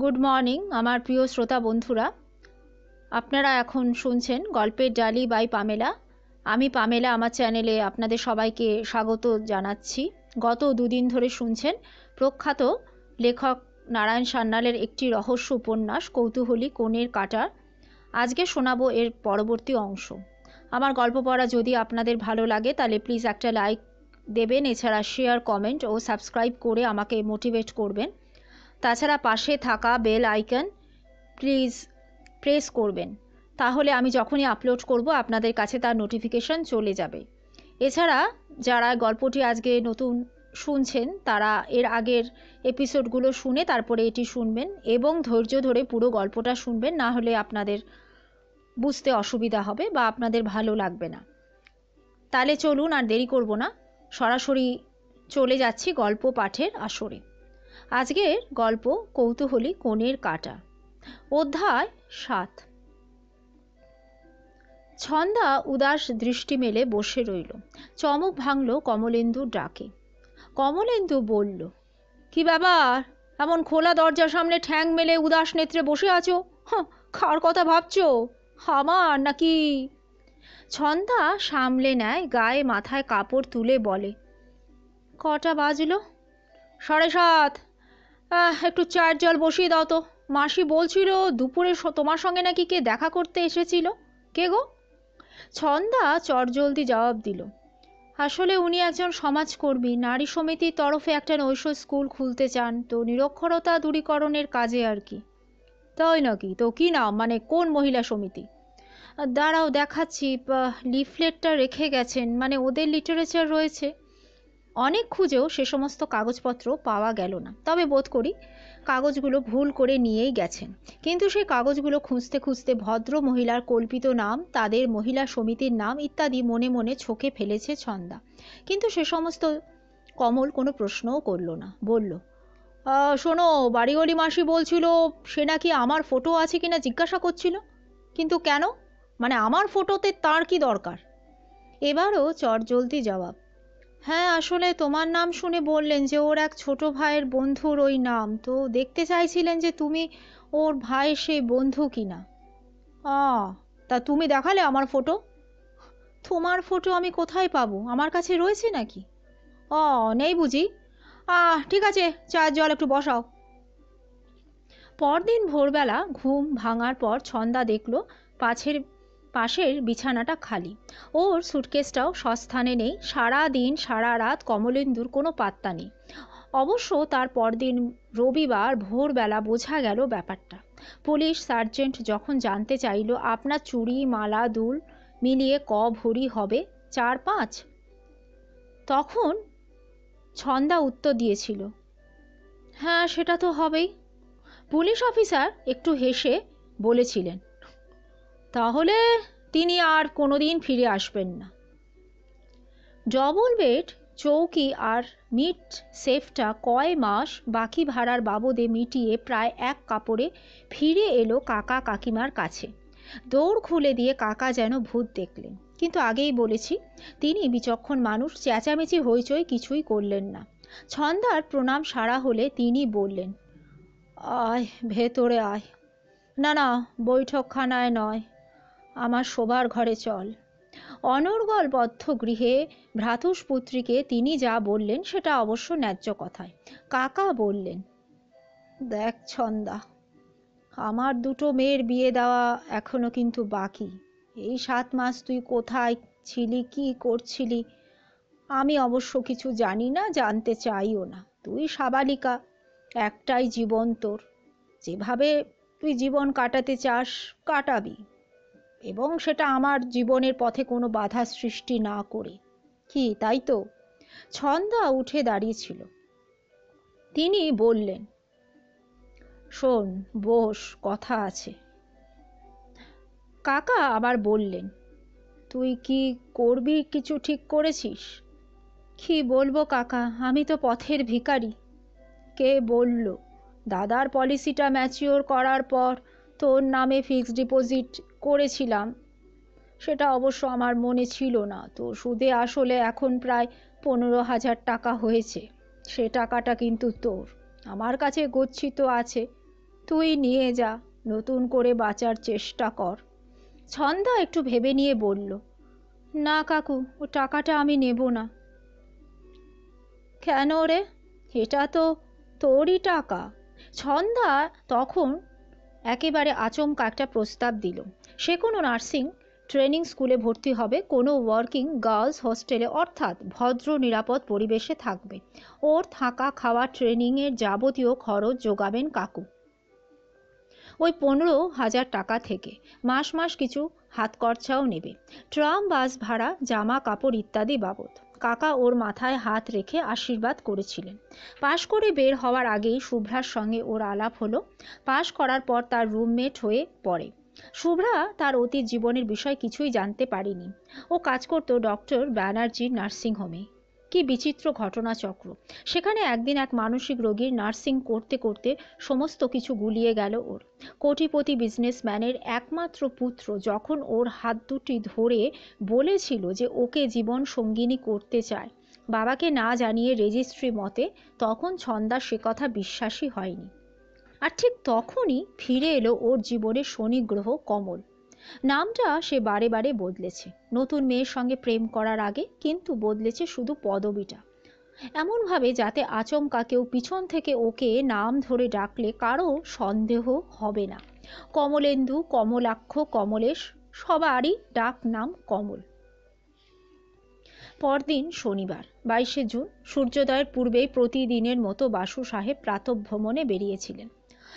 Good morning আমার প্রিয় শ্রোতা বন্ধুরা। আপনারা এখন শুনছেন গল্পের ডালি বাই পামেলা। আমি পামেলা আমার চ্যানেলে আপনাদের সবাইকে স্বাগত জানাচ্ছি। গত দুদিন ধরে শুনছেন প্রখ্যাত লেখক নারায়ণ সান্যালের একটি রহস্য উপন্যাস কৌতূহলী কোণের কাঁটা। আজকে শোনাবো এর পরবর্তী অংশ। আমার গল্প পড়া যদি আপনাদের ভালো লাগে তাহলে প্লিজ একটা লাইক দেবেন, এছাড়া শেয়ার, কমেন্ট ও সাবস্ক্রাইব করে আমাকে মোটিভেট করবেন। তাছাড়া পাশে থাকা বেল আইকন প্লিজ প্রেস করবেন, তাহলে আমি যখনই আপলোড করব আপনাদের কাছে তার নোটিফিকেশন চলে যাবে। এছাড়া যারা গল্পটি আজকে নতুন শুনছেন তারা এর আগের এপিসোডগুলো শুনে তারপরে এটি শুনবেন এবং ধৈর্য ধরে পুরো গল্পটা শুনবেন, না হলে আপনাদের বুঝতে অসুবিধা হবে বা আপনাদের ভালো লাগবে না। তাহলে চলুন আর দেরি করব না, সরাসরি চলে যাচ্ছি গল্প পাঠের আসরে। আজকের গল্প কৌতূহলী কোণের কাঁটা, অধ্যায় 7। ছন্দা উদাস দৃষ্টি মেলে বসে রইল। চমক ভাঙল কমলেন্দুর ডাকে। কমলেন্দু বলল, কি ব্যাপার, এমন খোলা দরজার সামনে ঠ্যাং মেলে উদাস নেত্রে বসে আছো? কার কথা ভাবছো, আমার নাকি? ছন্দা সামলে নেয়, গায়ে মাথায় কাপড় তুলে বলে, কটা বাজলো? 7:30। একটু চায়ের জল বসিয়ে দাও তো। মাসি বলছিল দুপুরে তোমার সঙ্গে নাকি কে দেখা করতে এসেছিল। কে গো? ছন্দা চটজলদি জবাব দিল, আসলে উনি একজন সমাজকর্মী, নারী সমিতির তরফে একটা নৈশ স্কুল খুলতে চান, তো নিরক্ষরতা দূরীকরণের কাজে আর কি। তাই নাকি? তো কি নাম, মানে কোন মহিলা সমিতি? দাঁড়াও দেখাচ্ছি, লিফলেটটা রেখে গেছেন, মানে ওদের লিটারেচার রয়েছে। অনেক খুঁজেও সে সমস্ত কাগজপত্র পাওয়া গেল না, তবে বোধ করি কাগজগুলো ভুল করে নিয়েই গেছেন। কিন্তু সেই কাগজগুলো খুঁজতে খুঁজতে ভদ্র মহিলার কল্পিত নাম, তাদের মহিলা সমিতির নাম ইত্যাদি মনে মনে ছকে ফেলেছে ছন্দা। কিন্তু সে সমস্ত কমল কোনো প্রশ্নও করল না। বলল, শোনো, বাড়িওয়ালি মাসি বলছিল সে নাকি আমার ফটো আছে কিনা জিজ্ঞাসা করছিল। কিন্তু কেন, মানে আমার ফটোতে তার কি দরকার? এবারও চটজলদি জবাব, হ্যাঁ আসলে তোমার নাম শুনে বললেন যে ওর এক ছোট ভাইয়ের বন্ধুর ওই নাম, তো দেখতে চাইছিলেন যে তুমি ওর ভাইয়ের সেই বন্ধু কিনা। তা তুমি দেখালে আমার ফটো? তোমার ফটো আমি কোথায় পাবো, আমার কাছে রয়েছে নাকি? নেই বুঝি? ঠিক আছে, চায়ের জল একটু বসাও। পরদিন ভোরবেলা ঘুম ভাঙার পর ছন্দা দেখল পাশের বিছানাটা খালি। ওর সুটকেসটাও সস্থানে নেই। সারা দিন সারা রাত কমলেন্দুর কোনো পাত্তা নেই। অবশ্য তার পরদিন রবিবার ভোরবেলা বোঝা গেল ব্যাপারটা। পুলিশ সার্জেন্ট যখন জানতে চাইল, আপনার চুড়ি মালা দুল মিলিয়ে ক ভরি হবে? 4-5। তখন ছন্দা উত্তর দিয়েছিল, হ্যাঁ সেটা তো হবেই। পুলিশ অফিসার একটু হেসে বলেছিলেন, তাহলে তিনি আর কোনোদিন ফিরে আসবেন না। ডবল বেড, চৌকি আর মিট সেফটা কয় মাস বাকি ভাড়ার বাবদে মিটিয়ে প্রায় এক কাপড়ে ফিরে এলো কাকা কাকিমার কাছে। দৌড় খুলে দিয়ে কাকা যেন ভূত দেখলেন। কিন্তু আগেই বলেছি, তিনি বিচক্ষণ মানুষ, চেঁচামেচি হইচই কিছুই করলেন না। ছন্দার প্রণাম সারা হলে তিনি বললেন, আয় ভেতরে আয়। না না, বৈঠকখানায় নয়, আমার শোবার ঘরে চল। অনর্গলবদ্ধ গৃহে ভ্রাতুষ্পুত্রীকে তিনি যা বললেন সেটা অবশ্য ন্যায্য কথায়। কাকা বললেন, দেখ ছন্দা, আমার দুটো মেয়ের বিয়ে দেওয়া এখনো কিন্তু বাকি। এই 7 মাস তুই কোথায় ছিলি, কি করছিলি, আমি অবশ্য কিছু জানি না, জানতে চাইও না। তুই সাবালিকা, একটাই জীবন তোর, যেভাবে তুই জীবন কাটাতে চাস কাটাবি, এবং সেটা আমার জীবনের পথে কোনো বাধা সৃষ্টি না করে। কি তাই তো? ছন্দা উঠে দাঁড়িয়েছিল। তিনি বললেন, শোন বস, কথা আছে। কাকা আবার বললেন, তুই কি করবি, কিছু ঠিক করেছিস? কি বলবো কাকা, আমি তো পথের ভিখারি। কে বলল? দাদার পলিসিটা ম্যাচিওর করার পর তোর নামে ফিক্সড ডিপোজিট করেছিলাম, সেটা অবশ্য আমার মনে ছিল না, তো সুদে আসলে এখন প্রায় 15,000 টাকা হয়েছে। সে টাকাটা কিন্তু তোর, আমার কাছে গচ্ছিত আছে, তুই নিয়ে যা, নতুন করে বাঁচার চেষ্টা কর। ছন্দা একটু ভেবে নিয়ে বলল, না কাকু, ও টাকাটা আমি নেব না। কেন রে? এটা তো তোরই টাকা। ছন্দা তখন একেবারে আচমকা একটা প্রস্তাব দিল। সে কোনো নার্সিং ট্রেনিং স্কুলে ভর্তি হবে, কোনো ওয়ার্কিং গার্লস হোস্টেলে, অর্থাৎ ভদ্র নিরাপদ পরিবেশে থাকবে। ওর থাকা খাওয়া ট্রেনিংয়ের যাবতীয় খরচ যোগাবেন কাকু। ওই 15,000 টাকা থেকে মাস মাস কিছু হাতখরচাও নেবে, ট্রাম বাস ভাড়া, জামা কাপড় ইত্যাদি বাবদ। কাকা ওর মাথায় হাত রেখে আশীর্বাদ করেছিলেন। পাশ করে বের হওয়ার আগেই শুভ্রার সঙ্গে ওর আলাপ হলো। পাশ করার পর তার রুমমেট হয়ে পড়ে। শুভ্রা তার অতীত জীবনের বিষয় কিছুই জানতে পারেনি। ও কাজ করত ডক্টর ব্যানার্জির নার্সিংহোমে। কি বিচিত্র ঘটনাচক্র! সেখানে একদিন এক মানসিক রোগীর নার্সিং করতে করতে সমস্ত কিছু গুলিয়ে গেল ওর। কোটিপতি বিজনেসম্যানের একমাত্র পুত্র যখন ওর হাত দুটি ধরে বলেছিল যে ওকে জীবন সঙ্গিনী করতে চায়, বাবাকে না জানিয়ে রেজিস্ট্রি মতে, তখন ছন্দা সে কথা বিশ্বাসই হয়নি। আর ঠিক তখনই ফিরে এলো ওর জীবনের শনি গ্রহ কমল। নামটা সে বারে বারে বদলেছে নতুন মেয়ের সঙ্গে প্রেম করার আগে, কিন্তু বদলেছে শুধু পদবিটা, এমনভাবে যাতে আচমকা কেউ পিছন থেকে ওকে নাম ধরে ডাকলে কারো সন্দেহ হবে না। কমলেন্দু, কমলাক্ষ, কমলেশ, সবারই ডাক নাম কমল। পরদিন শনিবার 22শে জুন সূর্যোদয়ের পূর্বেই প্রতিদিনের মতো বাসু সাহেব প্রাতঃভ্রমণে বেরিয়েছিলেন।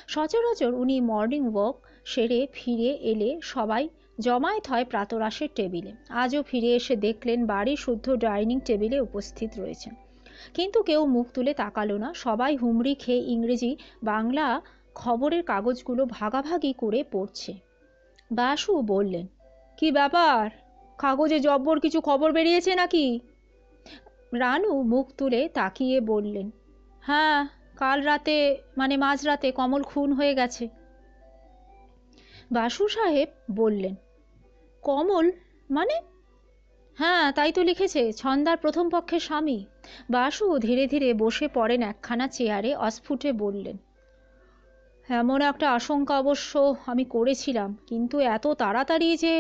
সচরাচর উনি মর্নিং ওয়াক সেরে ফিরে এলে সবাই জমায়েত হয় প্রাতরাশের টেবিলে। আজও ফিরে এসে দেখলেন বাড়ি শুদ্ধ ডাইনিং টেবিলে উপস্থিত রয়েছেন, কিন্তু কেউ মুখ তুলে তাকালো না। সবাই হুমড়ি খেয়ে ইংরেজি বাংলা খবরের কাগজগুলো ভাগাভাগি করে পড়ছে। বাসু বললেন, কি ব্যাপার, কাগজে জব্বর কিছু খবর বেরিয়েছে নাকি? রানু মুখ তুলে তাকিয়ে বললেন, হ্যাঁ, কাল রাতে মানে মাঝরাতে কমল খুন হয়ে গেছে। বাসু সাহেব বললেন, কমল মানে? হ্যাঁ, তাই তো লিখেছে, ছন্দার প্রথম পক্ষের স্বামী। বাসু ধীরে ধীরে বসে পড়েন একখানা চেয়ারে, অস্ফুটে বললেন, এমন একটা আশঙ্কা অবশ্য আমি করেছিলাম, কিন্তু এত তাড়াতাড়ি যে।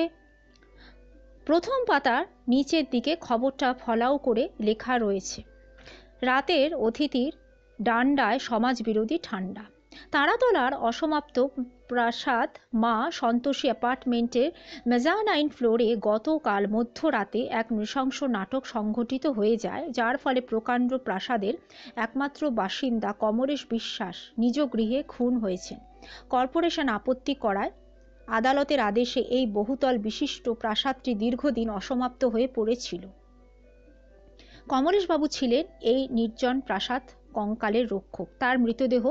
প্রথম পাতার নিচের দিকে খবরটা ফলাও করে লেখা রয়েছে, রাতের অতিথির ডান্ডায় সমাজবিরোধী ঠান্ডা। তারাতলার অসমাপ্ত প্রাসাদ মা সন্তোষী অ্যাপার্টমেন্টের মেজানাইন ফ্লোরে গতকাল মধ্যরাতে এক নৃশংস নাটক সংঘটিত হয়ে যায়, যার ফলে প্রকাণ্ড প্রাসাদের একমাত্র বাসিন্দা কমলেশ বিশ্বাস নিজ গৃহে খুন হয়েছেন। কর্পোরেশন আপত্তি করায় আদালতের আদেশে এই বহুতল বিশিষ্ট প্রাসাদটি দীর্ঘদিন অসমাপ্ত হয়ে পড়েছিল। কমলেশবাবু ছিলেন এই নির্জন প্রাসাদ কঙ্কালের রক্ষক। তার মৃতদেহ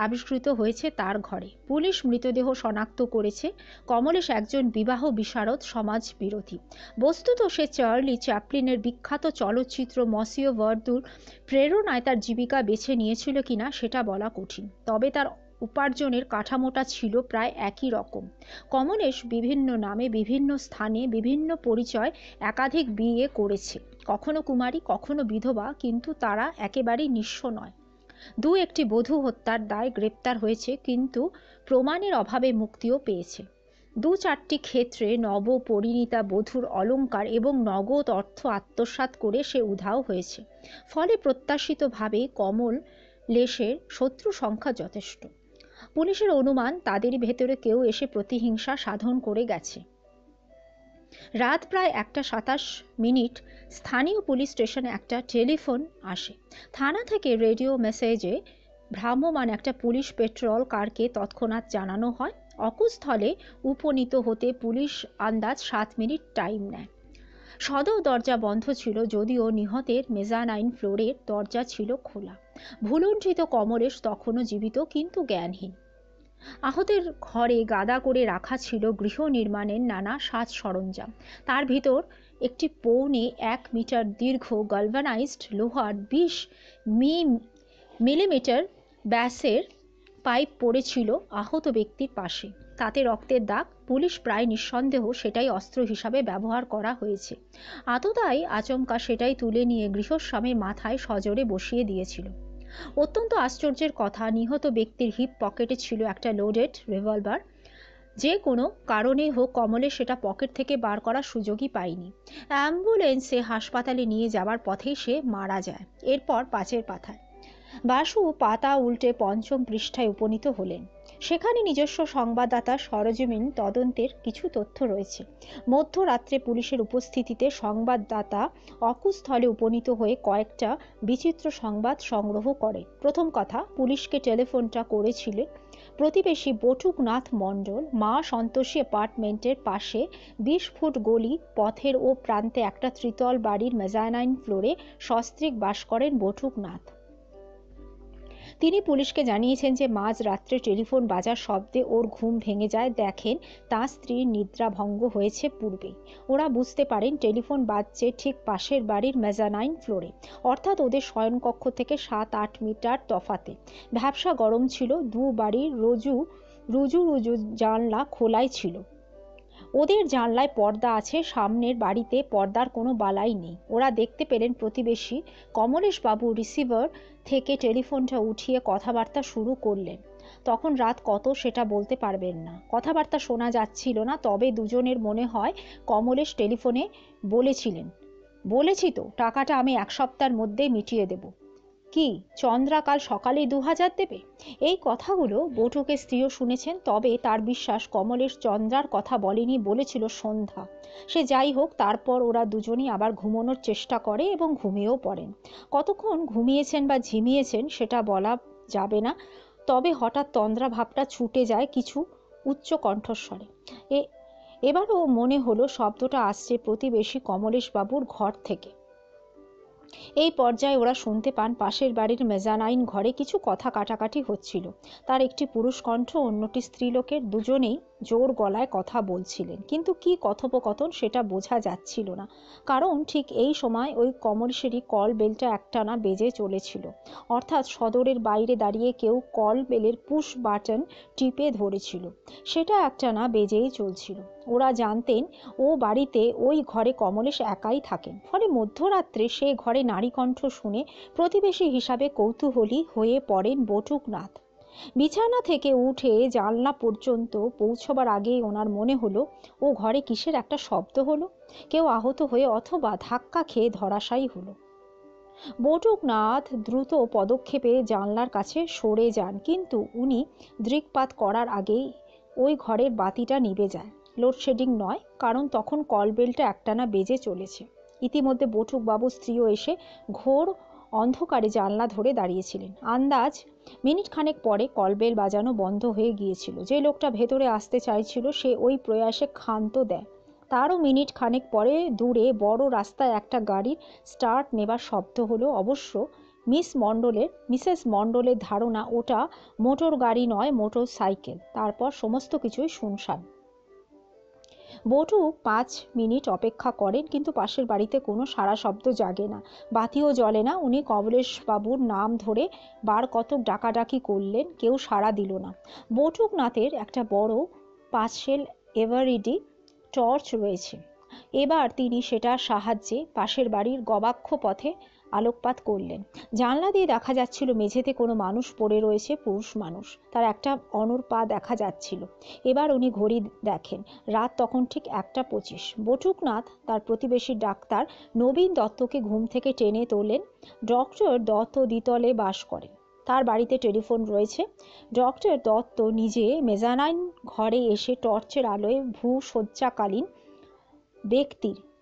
আবিষ্কৃত হয়েছে তার ঘরে। পুলিশ মৃতদেহ শনাক্ত করেছে। কমলেশ একজন বিবাহ বিশারদ সমাজ বিরোধী। বস্তুত সে চার্লি চ্যাপলিনের বিখ্যাত চলচ্চিত্র মসিও ভার্দুর প্রেরণায় তার জীবিকা বেছে নিয়েছিল কিনা সেটা বলা কঠিন, তবে তার উপার্জনের কাঠামোটা ছিল প্রায় একই রকম। কমলেশ বিভিন্ন নামে, বিভিন্ন স্থানে, বিভিন্ন পরিচয় একাধিক বিয়ে করেছে, কখনো কুমারী, কখনো বিধবা, কিন্তু তারা একেবারেই নিঃস্ব নয়। দু একটি বধূ হত্যার দায় গ্রেপ্তার হয়েছে, কিন্তু প্রমাণের অভাবে মুক্তিও পেয়েছে। দু চারটি ক্ষেত্রে নব পরিণীতা বধূর অলঙ্কার এবং নগদ অর্থ আত্মসাৎ করে সে উধাও হয়েছে। ফলে প্রত্যাশিতভাবে কমলেশের শত্রু সংখ্যা যথেষ্ট। পুলিশের অনুমান তাদেরই ভেতরে কেউ এসে প্রতিহিংসা সাধন করে গেছে। রাত প্রায় 1:27 স্থানীয় পুলিশ স্টেশনে একটা টেলিফোন আসে। থানা থেকে রেডিও মেসেজে ভ্রাম্যমাণ একটা পুলিশ পেট্রোল কারকে তৎক্ষণাৎ জানানো হয়। অকুস্থলে উপনীত হতে পুলিশ আন্দাজ 7 মিনিট টাইম নেয়। সদর দরজা বন্ধ ছিল, যদিও নিহতের মেজানাইন ফ্লোরের দরজা ছিল খোলা। ভুলুণ্ঠিত কমলেশ তখনও জীবিত, কিন্তু জ্ঞানহীন। আহতের ঘরে গাদা করে রাখা ছিল গৃহ নির্মাণের নানা সাজ সরঞ্জাম। তার ভিতর একটি 1.25 মিটার দীর্ঘ গালভানাইজড লোহার 20 মিলিমিটার ব্যাসের পাইপ পড়েছিল আহত ব্যক্তির পাশে। তাতে রক্তের দাগ। পুলিশ প্রায় নিঃসন্দেহ সেটাই অস্ত্র হিসাবে ব্যবহার করা হয়েছে। আততায়ী আচমকা সেটাই তুলে নিয়ে গৃহস্বামীর মাথায় সজোরে বসিয়ে দিয়েছিল। অত্যন্ত আশ্চর্যের কথা, নিহত ব্যক্তির হিপ পকেটে ছিল একটা লোডেড রিভলভার। যে কোনো কারণেই হোক কমলেশ সেটা পকেট থেকে বার করার সুযোগই পায়নি। অ্যাম্বুলেন্সে হাসপাতালে নিয়ে যাওয়ার পথেই সে মারা যায়। এরপর পাঁচের পাতায় বাসু পাতা উল্টে পঞ্চম পৃষ্ঠায় উপনীত হলেন। সেখানে নিজস্ব সংবাদদাতা সরজমিন তদন্তের কিছু তথ্য রয়েছে। মধ্যরাত্রে পুলিশের উপস্থিতিতে সংবাদদাতা অকুস্থলে উপনীত হয়ে কয়েকটা বিচিত্র সংবাদ সংগ্রহ করে। প্রথম কথা, পুলিশকে টেলিফোনটা করেছিলেন প্রতিবেশী বটুকনাথ মণ্ডল। মা সন্তোষী অ্যাপার্টমেন্টের পাশে 20 ফুট গলি পথের ও প্রান্তে একটা ত্রিতল বাড়ির মেজানাইন ফ্লোরে সস্ত্রীক বাস করেন বটুকনাথ। তিনি পুলিশকে জানিয়েছেন যে মাঝ রাত্রে টেলিফোন বাজার শব্দে ওর ঘুম ভেঙে যায়। দেখেন তাঁর স্ত্রীর নিদ্রাভঙ্গ হয়েছে পূর্বেই। ওরা বুঝতে পারেন টেলিফোন বাজছে ঠিক পাশের বাড়ির মেজানাইন ফ্লোরে, অর্থাৎ ওদের শয়নকক্ষ থেকে 7-8 মিটার তফাতে। ভ্যাপসা গরম ছিল, দু বাড়ির রুজু রুজু জানলা খোলাই ছিল। ওদের জানলায় পর্দা আছে, সামনের বাড়িতে পর্দার কোনো বালাই নেই। ওরা দেখতে পেলেন প্রতিবেশী কমলেশবাবু রিসিভার থেকে টেলিফোনটা উঠিয়ে কথাবার্তা শুরু করলেন। তখন রাত কত সেটা বলতে পারবেন না, কথাবার্তা শোনা যাচ্ছিল না, তবে দুজনের মনে হয় কমলেশ টেলিফোনে বলেছি তো টাকাটা আমি 1 সপ্তাহের মধ্যে মিটিয়ে দেব। কি চন্দ্রা কাল সকালেই 2000 দেবে? এই কথাগুলো বটুকের স্ত্রীও শুনেছেন, তবে তার বিশ্বাস কমলেশ চন্দ্রার কথা বলেনি, বলেছিল সন্ধ্যা। সে যাই হোক, তারপর ওরা দুজনই আবার ঘুমানোর চেষ্টা করে এবং ঘুমিয়েও পড়েন। কতক্ষণ ঘুমিয়েছেন বা ঝিমিয়েছেন সেটা বলা যাবে না, তবে হঠাৎ তন্দ্রা ভাবটা ছুটে যায় কিছু উচ্চ কণ্ঠস্বরে। এবারও মনে হলো শব্দটা আসছে প্রতিবেশী কমলেশবাবুর ঘর থেকে। এই পর্যায়ে ওরা শুনতে পান পাশের বাড়ির মেজানাইন ঘরে কিছু কথা কাটাকাটি হচ্ছিল। তার একটি পুরুষ কণ্ঠ, অন্যটি স্ত্রীলোকের। দুজনেই জোর গলায় কথা বলছিলেন, কিন্তু কি কথোপকথন সেটা বোঝা যাচ্ছিল না, কারণ ঠিক এই সময় ওই কমলেশেরই কল বেলটা একটানা বেজে চলেছিল। অর্থাৎ সদরের বাইরে দাঁড়িয়ে কেউ কল বেলের পুশ বাটন টিপে ধরেছিল, সেটা একটানা বেজেই চলছিল। ওরা জানতেন ও বাড়িতে ওই ঘরে কমলেশ একাই থাকেন, ফলে মধ্যরাত্রে সে ঘরে নারী কণ্ঠ শুনে প্রতিবেশী হিসাবে কৌতূহলী হয়ে পড়েন বটুকনাথ। বিছানা থেকে উঠে জানলা পর্যন্ত পৌঁছবার আগেই ওনার মনে হলো ও ঘরে কিসের একটা শব্দ হলো, কেউ আহত হয়ে অথবা ধাক্কা খেয়ে ধরাশায়ী হলো। বটুকনাথ দ্রুত পদক্ষেপে জানলার কাছে সরে যান, কিন্তু উনি দৃকপাত করার আগেই ওই ঘরের বাতিটা নিভে যায়। লোডশেডিং নয়, কারণ তখন কলবেলটা একটানা বেজে চলেছে। ইতিমধ্যে বটুকবাবুর স্ত্রীও এসে ঘোর অন্ধকারে জানলা ধরে দাঁড়িয়েছিলেন। আন্দাজ মিনিট খানেক পরে কলবেল বাজানো বন্ধ হয়ে গিয়েছিল। যে লোকটা ভেতরে আসতে চাইছিল সে ওই প্রয়াসে ক্ষান্ত দেয়। তারও মিনিট খানেক পরে দূরে বড় রাস্তায় একটা গাড়ির স্টার্ট নেবার শব্দ হলো। অবশ্য মিসেস মণ্ডলের ধারণা ওটা মোটর গাড়ি নয়, মোটর সাইকেল। তারপর সমস্ত কিছুই শুনশান। বটুক 5 মিনিট অপেক্ষা করেন, কিন্তু পাশের বাড়িতে কোনো সাড়া শব্দ জাগে না, বাতিও জ্বলে না। উনি কমলেশবাবুর নাম ধরে বার কতক ডাকাডাকি করলেন, কেউ সাড়া দিল না। বটুকনাথের একটা বড় পাশেল এভারিডি টর্চ রয়েছে। এবার তিনি সেটার সাহায্যে পাশের বাড়ির গবাক্ষ পথে আলোকপাত করলেন। জানলা দিয়ে দেখা যাচ্ছিল মেঝেতে কোনো মানুষ পড়ে রয়েছে, পুরুষ মানুষ, তার একটা অনড় পা দেখা যাচ্ছিল। এবার উনি ঘড়ি দেখেন, রাত তখন ঠিক 1:25। বটুকনাথ তার প্রতিবেশী ডাক্তার নবীন দত্তকে ঘুম থেকে টেনে তোলেন। ডক্টর দত্ত দ্বিতলে বাস করেন, তার বাড়িতে টেলিফোন রয়েছে। ডক্টর দত্ত নিজে মেজানাইন ঘরে এসে টর্চের আলোয়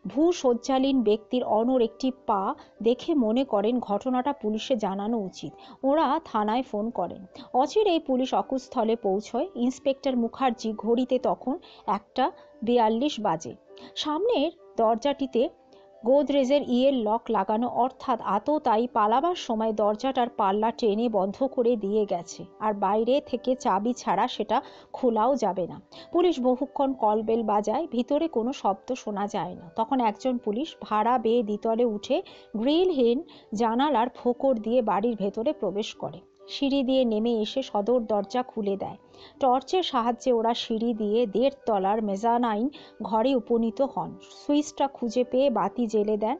ভূশয্যালীন ব্যক্তির অনড় একটি পা দেখে মনে করেন ঘটনাটা পুলিশে জানানো উচিত। ওরা থানায় ফোন করেন। অচিরেই পুলিশ অকুস্থলে পৌঁছয়। ইন্সপেক্টর মুখার্জি ঘড়িতে তখন 1:42 বাজে। সামনের দরজাটিতে গোদরেজের ইয়ের লক লাগানো, অর্থাৎ আততায়ী পালাবার সময় দরজাটার পাল্লা টেনে বন্ধ করে দিয়ে গেছে, আর বাইরে থেকে চাবি ছাড়া সেটা খোলাও যাবে না। পুলিশ বহুক্ষণ কলবেল বাজায়, ভিতরে কোনো শব্দ শোনা যায় না। তখন একজন পুলিশ ভাড়া বেয়ে দ্বিতলে উঠে গ্রিলহীন জানালার ফোকর দিয়ে বাড়ির ভেতরে প্রবেশ করে। সিঁড়ি দিয়ে নেমে এসে সদর দরজা খুলে দেয়। টর্চের সাহায্যে ওরা সিঁড়ি দিয়ে 1.5 তলার মেজানাইন ঘরে উপনীত হন। সুইচটা খুঁজে পেয়ে বাতি জ্বেলে দেন।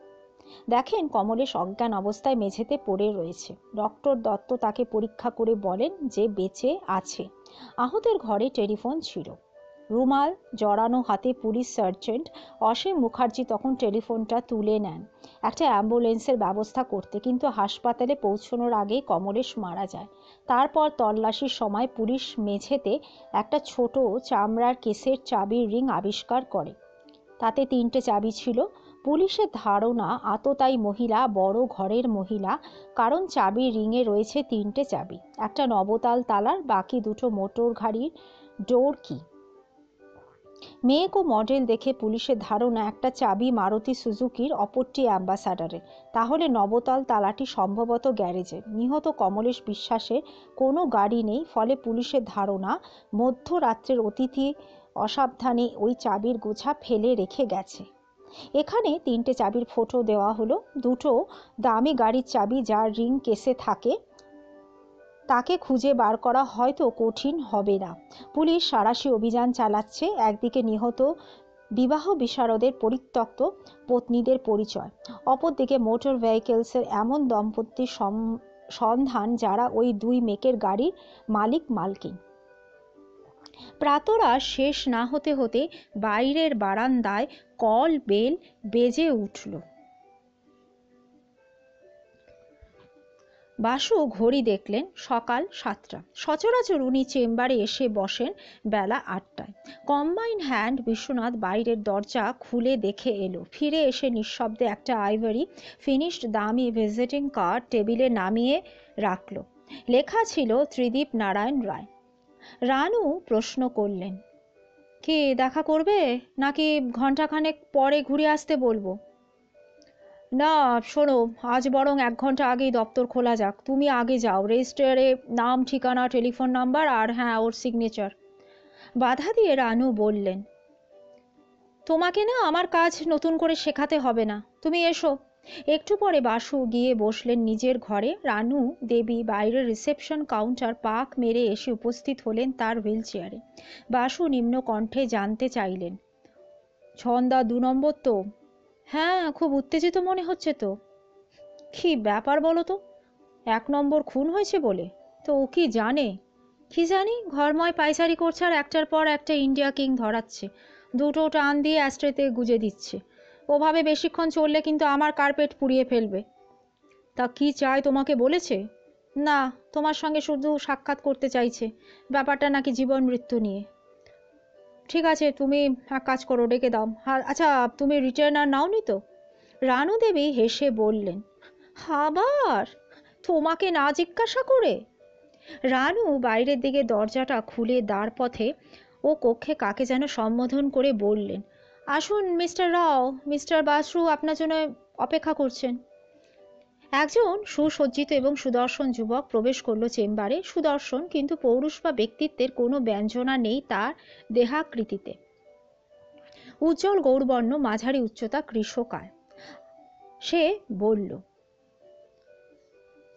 দেখেন কমলেশ অজ্ঞান অবস্থায় মেঝেতে পড়ে রয়েছে। ডক্টর দত্ত তাকে পরীক্ষা করে বলেন যে বেঁচে আছে। আহতের ঘরে টেলিফোন ছিল। রুমাল জড়ানো হাতে পুলিশ সার্জেন্ট অসীম মুখার্জি তখন টেলিফোনটা তুলে নেন একটা অ্যাম্বুলেন্সের ব্যবস্থা করতে, কিন্তু হাসপাতালে পৌঁছানোর আগেই কমলেশ মারা যায়। তারপর তল্লাশির সময় পুলিশ মেঝেতে একটা ছোট চামড়ার কেসের চাবির রিং আবিষ্কার করে। তাতে 3টে চাবি ছিল। পুলিশের ধারণা আততায়ী মহিলা, বড় ঘরের মহিলা, কারণ চাবির রিংয়ে রয়েছে 3টে চাবি, একটা নবতাল তালার, বাকি 2টো মোটর গাড়ির ডোর কি। মেক ও মডেল দেখে পুলিশের ধারণা একটা চাবি মারুতি সুজুকির, অপরটি অ্যাম্বাসাডারের। তাহলে নবতাল তালাটি সম্ভবত গ্যারেজের। নিহত কমলেশ বিশ্বাসের কোনো গাড়ি নেই, ফলে পুলিশের ধারণা মধ্যরাত্রের অতিথি অসাবধানে ওই চাবির গোছা ফেলে রেখে গেছে। এখানে 3টে চাবির ফটো দেওয়া হলো। 2টো দামি গাড়ির চাবি যার রিং কেসে থাকে, তাকে খুঁজে বার করা হয়তো কঠিন হবে না। পুলিশ সাঁড়াশি অভিযান চালাচ্ছে। একদিকে নিহত বিবাহ বিশারদের পরিত্যক্ত পত্নীদের পরিচয়, অপরদিকে মোটর ভেহিকেলসের এমন দম্পতির সন্ধান যারা ওই 2 মেকের গাড়ির মালিক মালকিন। প্রাতরাশ শেষ না হতে হতে বাইরের বারান্দায় কল বেল বেজে উঠল। বাসু ঘড়ি দেখলেন সকাল 7টা। সচরাচর উনি চেম্বারে এসে বসেন বেলা 8টায়। কম্বাইন হ্যান্ড বিশ্বনাথ বাইরের দরজা খুলে দেখে এলো। ফিরে এসে নিঃশব্দে একটা আইভরি ফিনিশড দামি ভিজিটিং কার্ড টেবিলে নামিয়ে রাখল। লেখা ছিল ত্রিদীপ নারায়ণ রায়। রানু প্রশ্ন করলেন, কি দেখা করবে নাকি ঘন্টাখানেক পরে ঘুরে আসতে বলবো? না শোনো, আজ বরং 1 ঘন্টা আগেই দপ্তর খোলা যাক। তুমি আগে যাও, রেজিস্টারে নাম, ঠিকানা, টেলিফোন নাম্বার আর হ্যাঁ ওর সিগনেচার। বাধা দিয়ে রানু বললেন, তোমাকে না আমার কাজ নতুন করে শেখাতে হবে না, তুমি এসো। একটু পরে বাসু গিয়ে বসলেন নিজের ঘরে। রানু দেবী বাইরের রিসেপশন কাউন্টার পাক মেরে এসে উপস্থিত হলেন তার হুইল চেয়ারে। বাসু নিম্ন কণ্ঠে জানতে চাইলেন, ছন্দা 2 নম্বর তো? হ্যাঁ, খুব উত্তেজিত মনে হচ্ছে তো। কি ব্যাপার বলো তো? 1 নম্বর খুন হয়েছে বলে? তো ও কি জানে? কি জানি, ঘরময় পায়চারি করছে আর একটার পর একটা ইন্ডিয়া কিং ধরাচ্ছে। 2টো টান দিয়ে অ্যাস্ট্রেতে গুজে দিচ্ছে। ওভাবে বেশিক্ষণ চললে কিন্তু আমার কার্পেট পুড়িয়ে ফেলবে। তা কি চায় তোমাকে বলেছে? না, তোমার সঙ্গে শুধু সাক্ষাৎ করতে চাইছে। ব্যাপারটা নাকি জীবন মৃত্যু নিয়ে। ঠিক আছে, তুমি এক কাজ করো, ডেকে দাও। আচ্ছা, তুমি রিটার্নার নাওনি তো? রানু দেবী হেসে বললেন, আবার তোমাকে না জিজ্ঞাসা করে? রানু বাইরের দিকে দরজাটা খুলে দ্বার পথে ও কক্ষে কাকে যেন সম্বোধন করে বললেন, আসুন মিস্টার রাও, মিস্টার বাসু আপনার জন্য অপেক্ষা করছেন। একজন সুসজ্জিত এবং সুদর্শন যুবক প্রবেশ করলো চেম্বারে। সুদর্শন, কিন্তু পৌরুষ বা ব্যক্তিত্বের কোনো ব্যঞ্জনা নেই তার দেহাকৃতিতে। উজ্জ্বল গৌরবর্ণ, মাঝারি উচ্চতা, কৃশকায়। সে বলল,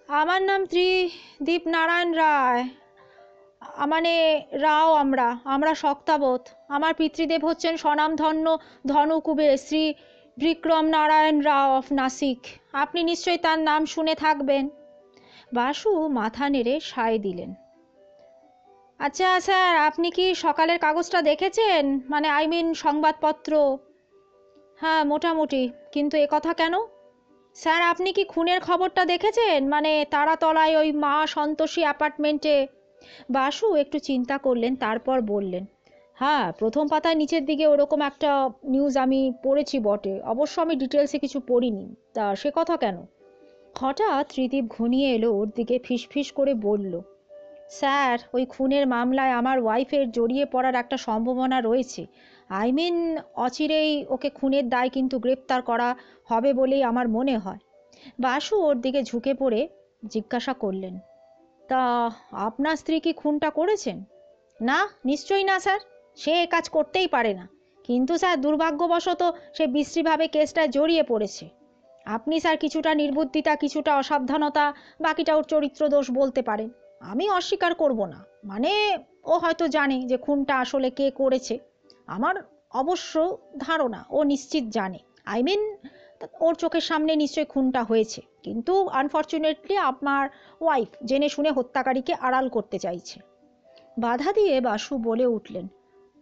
আমার নাম ত্রিদীপ নারায়ণ রায়। মানে রাও। আমরা শক্তাবত। আমার পিতৃদেব হচ্ছেন স্বনামধন্য ধনুকুবের শ্রী বিক্রম নারায়ণ রাও অফ নাসিক। আপনি নিশ্চয়ই তার নাম শুনে থাকবেন। বাসু মাথা নেড়ে সায় দিলেন। আচ্ছা স্যার, আপনি কি সকালের কাগজটা দেখেছেন? মানে সংবাদপত্র? হ্যাঁ মোটামুটি। কিন্তু এ কথা কেন? স্যার, আপনি কি খুনের খবরটা দেখেছেন? মানে তারাতলায় ওই মা সন্তোষী অ্যাপার্টমেন্টে? বাসু একটু চিন্তা করলেন, তারপর বললেন, হ্যাঁ, প্রথম পাতায় নিচের দিকে ওরকম একটা নিউজ আমি পড়েছি বটে। অবশ্য আমি ডিটেলসে কিছু পড়িনি। তা সে কথা কেন? হঠাৎ ত্রিদীপ ঘনিয়ে এলো ওর দিকে, ফিসফিস করে বলল, স্যার, ওই খুনের মামলায় আমার ওয়াইফের জড়িয়ে পড়ার একটা সম্ভাবনা রয়েছে। অচিরেই ওকে খুনের দায় কিন্তু গ্রেপ্তার করা হবে বলেই আমার মনে হয়। বাসু ওর দিকে ঝুঁকে পড়ে জিজ্ঞাসা করলেন, তা আপনার স্ত্রী কি খুনটা করেছেন? না, নিশ্চয়ই না স্যার, সে এ কাজ করতেই পারে না। কিন্তু স্যার, দুর্ভাগ্যবশত সে বিশ্রীভাবে কেসটায় জড়িয়ে পড়েছে। আপনি স্যার কিছুটা নির্বুদ্ধিতা, কিছুটা অসাবধানতা, বাকিটা ওর চরিত্র দোষ বলতে পারেন। আমি অস্বীকার করব না। মানে ও হয়তো জানে যে খুনটা আসলে কে করেছে। আমার অবশ্য ধারণা ও নিশ্চিত জানে। ওর চোখের সামনে নিশ্চয়ই খুনটা হয়েছে, কিন্তু আনফর্চুনেটলি আমার ওয়াইফ জেনে শুনে হত্যাকারীকে আড়াল করতে চাইছে। বাধা দিয়ে বাসু বলে উঠলেন,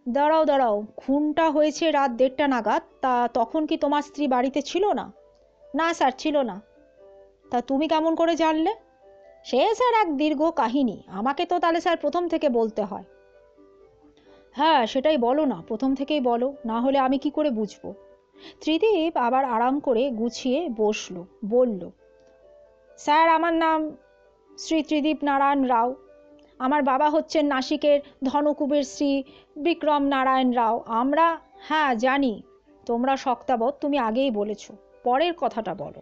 দাঁড়াও দাঁড়াও, খুনটা হয়েছে রাত 1:30 নাগাদ, তা তখন কি তোমার স্ত্রী বাড়িতে ছিল না? না স্যার, ছিল না। তা তুমি কেমন করে জানলে? সে স্যার এক দীর্ঘ কাহিনী, আমাকে তো তাহলে স্যার প্রথম থেকে বলতে হয়। হ্যাঁ সেটাই বলো না, প্রথম থেকেই বলো, না হলে আমি কি করে বুঝবো? ত্রিদীপ আবার আরাম করে গুছিয়ে বসলো, বলল, স্যার আমার নাম শ্রী ত্রিদীপ নারায়ণ রাও। আমার বাবা হচ্ছেন নাসিকের ধনকুবের শ্রী বিক্রম নারায়ণ রাও। আমরা, হ্যাঁ জানি তোমরা শক্তাবৎ, তুমি আগেই বলেছ, পরের কথাটা বলো।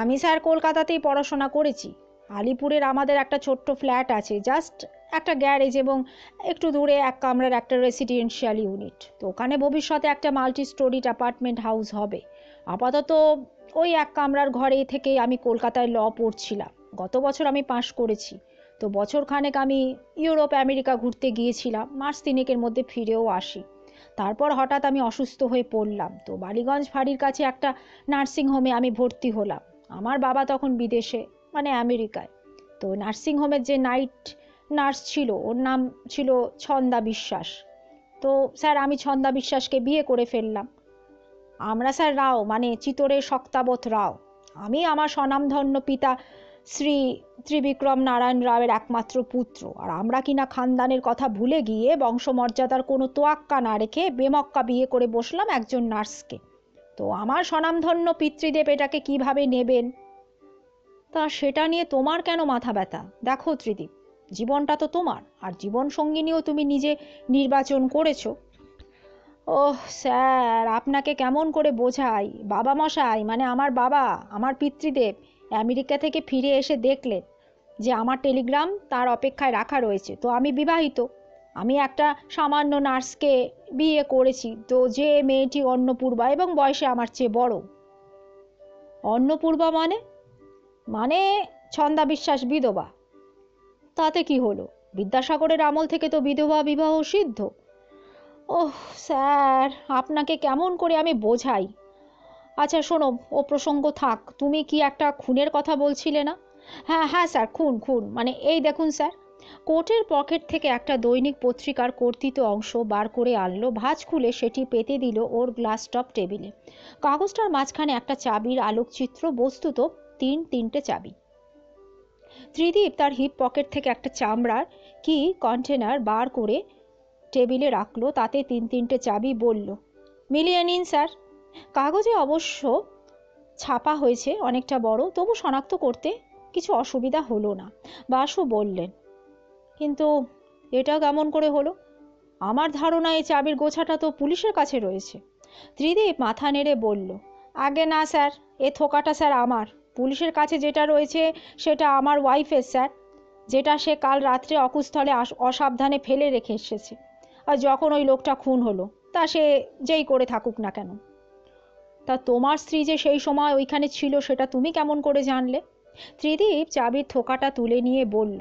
আমি স্যার কলকাতাতেই পড়াশোনা করেছি। আলিপুরের আমাদের একটা ছোট্ট ফ্ল্যাট আছে, জাস্ট একটা গ্যারেজ এবং একটু দূরে 1 কামরার একটা রেসিডেন্সিয়াল ইউনিট। তো ওখানে ভবিষ্যতে একটা মাল্টি স্টোরিড অ্যাপার্টমেন্ট হাউস হবে। আপাতত ওই 1 কামরার ঘরে থেকেই আমি কলকাতায় ল পড়ছিলাম। গত বছর আমি পাশ করেছি। তো বছরখানেক আমি ইউরোপ আমেরিকা ঘুরতে গিয়েছিলাম, মাস 3-এর মধ্যে ফিরেও আসি। তারপর হঠাৎ আমি অসুস্থ হয়ে পড়লাম। তো বালিগঞ্জ ফাঁড়ির কাছে একটা নার্সিংহোমে আমি ভর্তি হলাম। আমার বাবা তখন বিদেশে, মানে আমেরিকায়। তো নার্সিংহোমের যে নাইট নার্স ছিল, ওর নাম ছিল ছন্দা বিশ্বাস। তো স্যার আমি ছন্দা বিশ্বাসকে বিয়ে করে ফেললাম। আমরা স্যার রাও, মানে চিতোরের শক্তাবৎ রাও। আমি আমার স্বনামধন্য পিতা শ্রী ত্রিবিক্রম নারায়ণ রাওয়ের একমাত্র পুত্র। আর আমরা কিনা খানদানের কথা ভুলে গিয়ে বংশমর্যাদার কোনো তোয়াক্কা না রেখে বেমক্কা বিয়ে করে বসলাম একজন নার্সকে। তো আমার স্বনামধন্য পিতৃদেব এটাকে কিভাবে নেবেন, তা সেটা নিয়ে তোমার কেন মাথা ব্যথা? দেখো ত্রিদীপ, জীবনটা তো তোমার, আর জীবন সঙ্গিনীও তুমি নিজে নির্বাচন করেছো। ওহ স্যার, আপনাকে কেমন করে বোঝাই? বাবা মশাই, মানে আমার বাবা, আমার পিতৃদেব আমেরিকা থেকে ফিরে এসে দেখলেন যে আমার টেলিগ্রাম তার অপেক্ষায় রাখা রয়েছে। তো আমি বিবাহিত, আমি একটা সামান্য নার্সকে বিয়ে করেছি। তো যে মেয়েটি অন্নপূর্বা এবং বয়সে আমার চেয়ে বড়। অন্নপূর্বা মানে? মানে ছন্দা বিশ্বাস বিধবা। তাতে কি হলো? বিদ্যাসাগরের আমল থেকে তো বিধবা বিবাহ সিদ্ধ। ওহ স্যার, আপনাকে কেমন করে আমি বোঝাই? আচ্ছা শোনো, ও প্রসঙ্গ থাক, তুমি কি একটা খুনের কথা বলছিলে না? হ্যাঁ হ্যাঁ স্যার, খুন খুন, মানে এই দেখুন স্যার। কোটের পকেট থেকে একটা দৈনিক পত্রিকার কর্তিত অংশ বার করে আনলো, ভাঁজ খুলে সেটি পেতে দিল ওর গ্লাস টপ টেবিলে। কাগজটার মাঝখানে একটা চাবির আলোকচিত্র, বস্তুত 3টে চাবি। ত্রিদীপ তার হিপ পকেট থেকে একটা চামড়ার কি কন্টেনার বার করে টেবিলে রাখলো, তাতে 3টে চাবি, বলল, মিলিয়ে নিন স্যার। কাগজে অবশ্য ছাপা হয়েছে অনেকটা বড়, তবু শনাক্ত করতে কিছু অসুবিধা হলো না। বাসু বললেন, কিন্তু এটা কেমন করে হলো? আমার ধারণা এই চাবির গোছাটা তো পুলিশের কাছে রয়েছে। ত্রিদীপ মাথা নেড়ে বলল, আগে না স্যার, এ থোকাটা স্যার আমার। পুলিশের কাছে যেটা রয়েছে সেটা আমার ওয়াইফের স্যার, যেটা সে কাল রাত্রে অকুস্থলে অসাবধানে ফেলে রেখে এসেছে। আর যখন ওই লোকটা খুন হলো, তা সে যেই করে থাকুক না কেন। তা তোমার স্ত্রী যে সেই সময় ওইখানে ছিল সেটা তুমি কেমন করে জানলে? ত্রিদীপ চাবির থোকাটা তুলে নিয়ে বলল,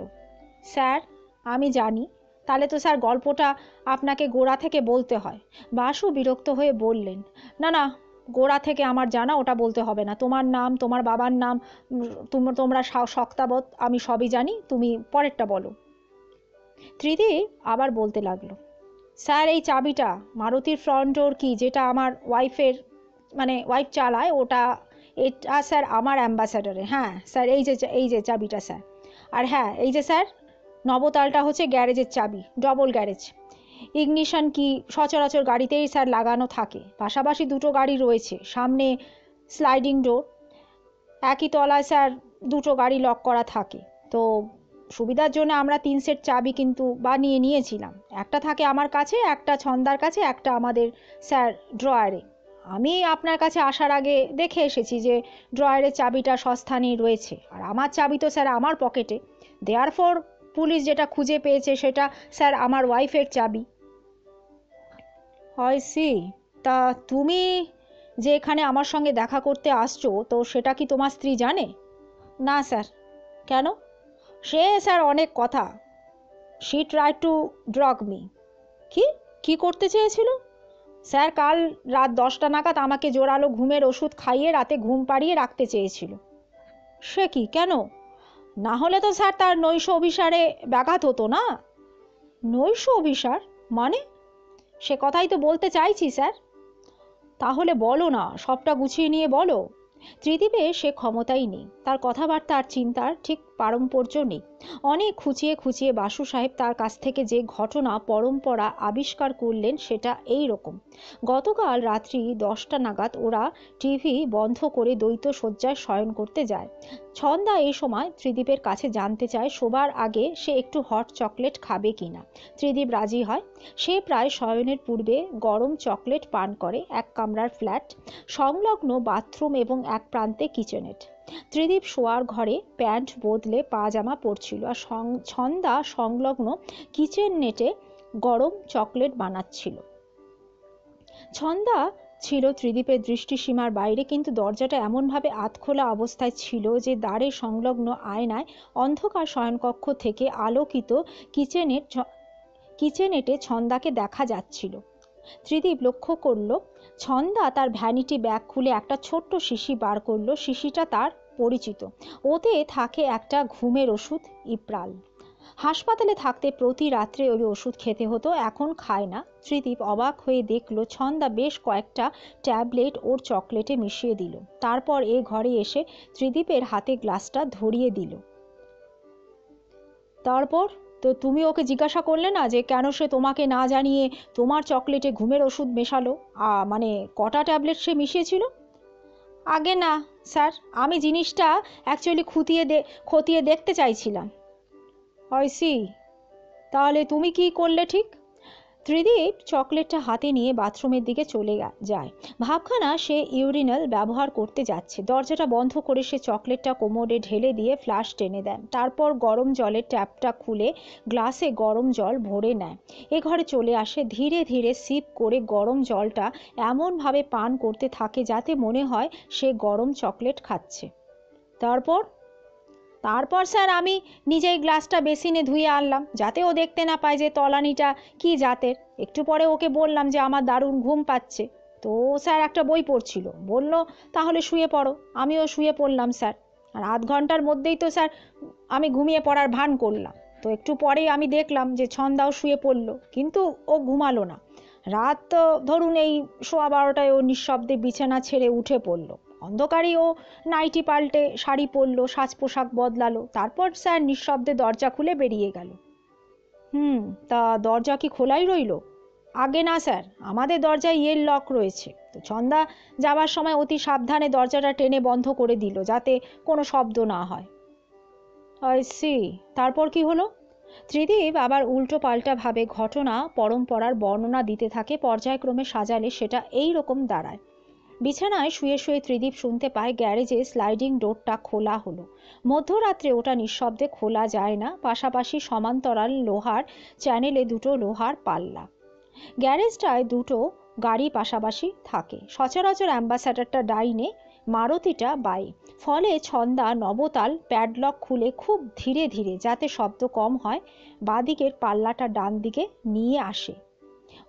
স্যার আমি জানি। তাহলে তো স্যার গল্পটা আপনাকে গোড়া থেকে বলতে হয়। বাসু বিরক্ত হয়ে বললেন, না না, গোড়া থেকে আমার জানা, ওটা বলতে হবে না। তোমার নাম, তোমার বাবার নাম, তোমরা শক্তাবৎ, আমি সবই জানি, তুমি পরেরটা বলো। ত্রিদীপ আবার বলতে লাগলো, স্যার এই চাবিটা মারুতির ফ্রন্ট ডোর কি, যেটা আমার ওয়াইফের, মানে ওয়াইফ চালায়, ওটা, এটা স্যার আমার অ্যাম্বাসাডারে। হ্যাঁ স্যার, এই যে চাবিটা স্যার। আর হ্যাঁ এই যে স্যার, নবতালটা হচ্ছে গ্যারেজের চাবি, ডবল গ্যারেজ। ইগনিশন কি সচরাচর গাড়িতেই স্যার লাগানো থাকে। পাশাপাশি 2টো গাড়ি রয়েছে, সামনে স্লাইডিং ডোর। একই তলায় স্যার 2টো গাড়ি লক করা থাকে। তো সুবিধার জন্য আমরা 3 সেট চাবি কিন্তু বানিয়ে নিয়েছিলাম। একটা থাকে আমার কাছে, একটা ছন্দার কাছে, একটা আমাদের স্যার ড্রয়ারে। আমি আপনার কাছে আসার আগে দেখে এসেছি যে ড্রয়ারের চাবিটা সস্থানেই রয়েছে, আর আমার চাবি তো স্যার আমার পকেটে। দেয়ারফর পুলিশ যেটা খুঁজে পেয়েছে সেটা স্যার আমার ওয়াইফের চাবি। হয় সি। তা তুমি যে এখানে আমার সঙ্গে দেখা করতে আসছো, তো সেটা কি তোমার স্ত্রী জানে? না স্যার। কেন? সে স্যার অনেক কথা। She try to drug me. কি কি করতে চেয়েছিল? স্যার কাল রাত 10টা নাগাদ আমাকে জোরালো ঘুমের ওষুধ খাইয়ে রাতে ঘুম পাড়িয়ে রাখতে চেয়েছিল। সে কি, কেন? না হলে তো স্যার তার নৈশ অভিসারে ব্যাঘাত হতো না। নৈশ অভিসার মানে? সে কথাই তো বলতে চাইছি স্যার। তাহলে বলো না, সবটা গুছিয়ে নিয়ে বলো। ত্রিদীপের সে ক্ষমতাই নেই, তার কথাবার্তা আর চিন্তার ঠিক পারম্পর্য নেই। অনেক খুঁচিয়ে খুঁচিয়ে বাসু সাহেব তার কাছ থেকে যে ঘটনা পরম্পরা আবিষ্কার করলেন সেটা এই রকম। গতকাল রাত্রি 10টা নাগাদ ওরা টিভি বন্ধ করে দ্বৈত শয্যায় শয়ন করতে যায়। ছন্দা এই সময় ত্রিদীপের কাছে জানতে চায় শোবার আগে সে একটু হট চকলেট খাবে কিনা। ত্রিদীপ রাজি হয়। সে প্রায় শয়নের পূর্বে গরম চকলেট পান করে। এক কামরার ফ্ল্যাট, সংলগ্ন বাথরুম এবং এক প্রান্তে কিচেনেট। ত্রিদীপ শোয়ার ঘরে প্যান্ট বদলে পাজামা পরছিল আর ছন্দা সংলগ্ন কিচেন নেটে গরম চকলেট বানাচ্ছিল। ছন্দা ছিল ত্রিদীপের দৃষ্টিসীমার বাইরে, কিন্তু দরজাটা এমনভাবে আধখোলা অবস্থায় ছিল যে দ্বারে সংলগ্ন আয়নায় অন্ধকার শয়নকক্ষ থেকে আলোকিত কিচেনেটে ছন্দাকে দেখা যাচ্ছিল। ত্রিদীপ লক্ষ্য করল ছন্দা তার ভ্যানিটি ব্যাগ খুলে একটা ছোট্ট শিশি বার করলো। শিশিটা তার পরিচিত, ওতে থাকে একটা ঘুমের ওষুধ, ইপ্রাল। হাসপাতালে থাকতে প্রতি রাত্রে ওই ওষুধ খেতে হতো, এখন খায় না। ত্রিদীপ অবাক হয়ে দেখল ছন্দা বেশ কয়েকটা ট্যাবলেট ওর চকলেটে মিশিয়ে দিল। তারপর এ ঘরে এসে ত্রিদীপের হাতে গ্লাসটা ধরিয়ে দিল। তারপর তো তুমি ওকে জিজ্ঞাসা করলে না যে কেন সে তোমাকে না জানিয়ে তোমার চকলেটে ঘুমের ওষুধ মেশালো, মানে কটা ট্যাবলেট সে মিশিয়েছিল? আগে না স্যার, আমি জিনিসটা অ্যাকচুয়ালি খতিয়ে দেখতে চাইছিলাম। I see. তাহলে তুমি কি করলে ঠিক? ত্রিদীপ চকলেটটা হাতে নিয়ে বাথরুমের দিকে চলে যায়। ভাবখানা সে ইউরিনাল ব্যবহার করতে যাচ্ছে। দরজাটা বন্ধ করে সে চকলেটটা কোমরে ঢেলে দিয়ে ফ্লাশ টেনে দেন। তারপর গরম জলের ট্যাপটা খুলে গ্লাসে গরম জল ভরে নেয়। এ ঘরে চলে আসে, ধীরে ধীরে সিপ করে গরম জলটা এমনভাবে পান করতে থাকে যাতে মনে হয় সে গরম চকলেট খাচ্ছে। তারপর স্যার আমি নিজেই গ্লাসটা বেসিনে ধুয়ে আনলাম যাতে ও দেখতে না পায় যে তলানিটা কি জাতের। একটু পরে ওকে বললাম যে আমার দারুণ ঘুম পাচ্ছে, তো স্যার একটা বই পড়ছিল, বলল তাহলে শুয়ে পড়ো। আমিও শুয়ে পড়লাম স্যার। আর আধ ঘন্টার মধ্যেই তো স্যার আমি ঘুমিয়ে পড়ার ভান করলাম। তো একটু পরেই আমি দেখলাম যে ছন্দাও শুয়ে পড়লো, কিন্তু ও ঘুমালো না। রাত তো ধরুন এই 12:15 ও নিঃশব্দে বিছানা ছেড়ে উঠে পড়লো। অন্ধকারেই ও নাইটি পাল্টে শাড়ি পরলো, সাজ পোশাক বদলালো, তারপর স্যার নিঃশব্দে দরজা খুলে বেরিয়ে গেল। তা দরজা কি খোলাই রইল? আগে না স্যার, আমাদের দরজায় ইয়ের লক রয়েছে, তো ছন্দা যাবার সময় অতি সাবধানে দরজাটা টেনে বন্ধ করে দিল যাতে কোনো শব্দ না হয়। I see. তারপর কি হলো? ত্রিদীপ আবার উল্টো পাল্টা ভাবে ঘটনা পরম্পরার বর্ণনা দিতে থাকে। পর্যায়ক্রমে সাজালে সেটা এই রকম দাঁড়ায়। বিছানায় শুয়ে শুয়ে ত্রিদীপ শুনতে পায় গ্যারেজে স্লাইডিং ডোরটা খোলা হলো। মধ্যরাত্রে ওটা নিঃশব্দে খোলা যায় না, পাশাপাশি সমান্তরাল লোহার চ্যানেলে দুটো লোহার পাল্লা। গ্যারেজটায় দুটো গাড়ি পাশাপাশি থাকে। সচরাচর অ্যাম্বাসাডারটা ডাইনে, মারুতিটা বাঁয়ে। ফলে ছন্দা নবতাল প্যাডলক খুলে খুব ধীরে ধীরে, যাতে শব্দ কম হয়, বাঁদিকের পাল্লাটা ডান দিকে নিয়ে আসে।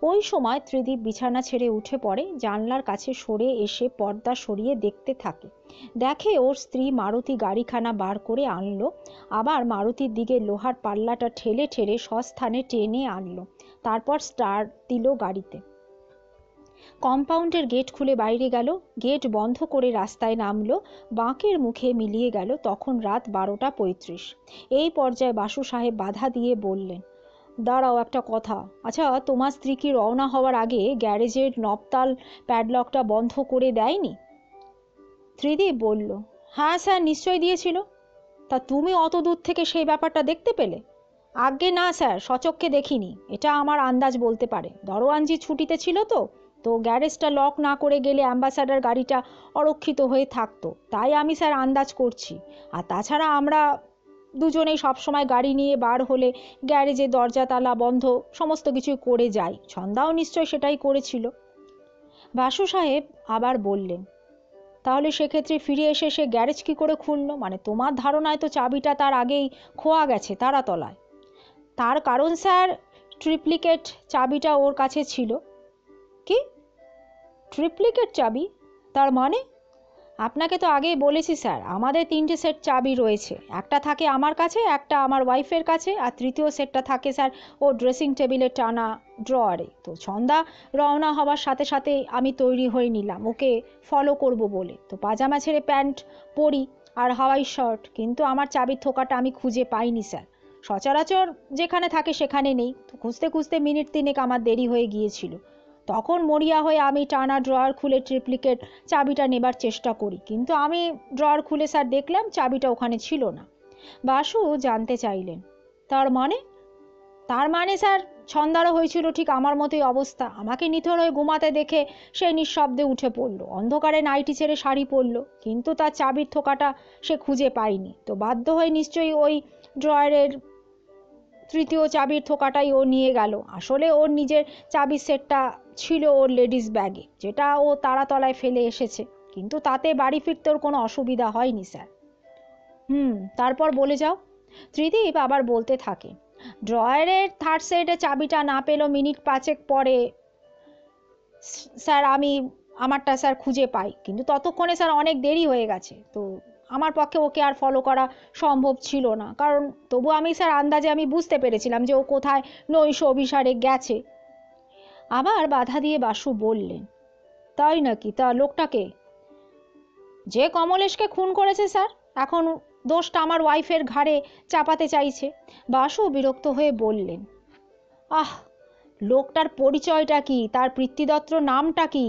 ওই সময় ত্রিদীপ বিছানা ছেড়ে উঠে পড়ে, জানলার কাছে সরে এসে পর্দা সরিয়ে দেখতে থাকে। দেখে ওর স্ত্রী মারুতি গাড়িখানা বার করে আনলো, আবার মারুতির দিকে লোহার পাল্লাটা ঠেলে ঠেলে সস্থানে টেনে আনলো, তারপর স্টার্ট দিল গাড়িতে। কম্পাউন্ডের গেট খুলে বাইরে গেল, গেট বন্ধ করে রাস্তায় নামলো, বাঁকের মুখে মিলিয়ে গেল তখন রাত 12:35। এই পর্যায়ে বাসু সাহেব বাধা দিয়ে বললেন, দাঁড়াও, একটা কথা। আচ্ছা, তোমার স্ত্রী কি রওনা হওয়ার আগে গ্যারেজের নবতাল প্যাডলকটা বন্ধ করে দেয়নি? ত্রিদীপ বলল, হ্যাঁ স্যার, নিশ্চয়ই দিয়েছিল। তা তুমি অত দূর থেকে সেই ব্যাপারটা দেখতে পেলে? আজ্ঞে না স্যার, সচক্ষে দেখিনি। এটা আমার আন্দাজ বলতে পারে। দরোয়ানজি ছুটিতে ছিল তো গ্যারেজটা লক না করে গেলে অ্যাম্বাসাডার গাড়িটা অরক্ষিত হয়ে থাকতো, তাই আমি স্যার আন্দাজ করছি। আর তাছাড়া আমরা দুজনেই সবসময় গাড়ি নিয়ে বার হলে গ্যারেজে দরজা তালা বন্ধ সমস্ত কিছু করে যাই। ছন্দাও নিশ্চয় সেটাই করেছিল। বাসু সাহেব আবার বললেন, তাহলে সেক্ষেত্রে ফিরে এসে সে গ্যারেজ কী করে খুললো? মানে তোমার ধারণায় তো চাবিটা তার আগেই খোয়া গেছে তারাতলায়। তার কারণ স্যার ট্রিপ্লিকেট চাবিটা ওর কাছে ছিল। কি? ট্রিপ্লিকেট চাবি? তার মানে? আপনাকে তো আগেই বলেছি স্যার, আমাদের 3টে সেট চাবি রয়েছে। একটা থাকে আমার কাছে, একটা আমার ওয়াইফের কাছে, আর তৃতীয় সেটটা থাকে স্যার ও ড্রেসিং টেবিলে টানা ড্রয়ারে। তো ছন্দা রওনা হওয়ার সাথে সাথে আমি তৈরি হয়ে নিলাম ওকে ফলো করব বলে। তো পাজামা ছেড়ে প্যান্ট পরি আর হাওয়াই শার্ট, কিন্তু আমার চাবির থোকাটা আমি খুঁজে পাইনি স্যার। সচরাচর যেখানে থাকে সেখানে নেই। তো খুঁজতে খুঁজতে মিনিট 3 আমার দেরি হয়ে গিয়েছিল। তখন মরিয়া হয়ে আমি টানা ড্রয়ার খুলে ট্রিপ্লিকেট চাবিটা নেবার চেষ্টা করি, কিন্তু আমি ড্রয়ার খুলে স্যার দেখলাম চাবিটা ওখানে ছিল না। বাসু জানতে চাইলেন, তার মানে? তার মানে স্যার, ছন্দারও হয়েছিল ঠিক আমার মতোই অবস্থা। আমাকে নিথর হয়ে ঘুমাতে দেখে সে নিঃশব্দে উঠে পড়ল, অন্ধকারে নাইটি ছেড়ে শাড়ি পরল, কিন্তু তার চাবির থোকাটা সে খুঁজে পায়নি। তো বাধ্য হয়ে নিশ্চয়ই ওই ড্রয়ারের তৃতীয় চাবির থোকাটাই ও নিয়ে গেল। আসলে ওর নিজের চাবির সেটটা ছিল ওর লেডিস ব্যাগে, যেটা ও তারাতলায় ফেলে এসেছে, কিন্তু তাতে বাড়ি ফিরতে ওর কোনো অসুবিধা হয়নি স্যার। তারপর বলে যাও। ত্রিদীপ আবার বলতে থাকে, ড্রয়ারের থার্ড সেটে চাবিটা না পেল মিনিট 5 পরে স্যার আমি আমারটা স্যার খুঁজে পাই, কিন্তু ততক্ষণে স্যার অনেক দেরি হয়ে গেছে। তো আমার পক্ষে ওকে আর ফলো করা সম্ভব ছিল না, কারণ তবু আমি স্যার আন্দাজে আমি বুঝতে পেরেছিলাম যে ও কোথায় নৈশ অভিসারে গেছে। আবার বাধা দিয়ে বাসু বললেন, তাই নাকি? তা লোকটাকে? যে কমলেশকে খুন করেছে স্যার, এখন দোষটা আমার ওয়াইফের ঘাড়ে চাপাতে চাইছে। বাসু বিরক্ত হয়ে বললেন, আহ, লোকটার পরিচয়টা কি? তার পিতৃদত্ত নামটা কি?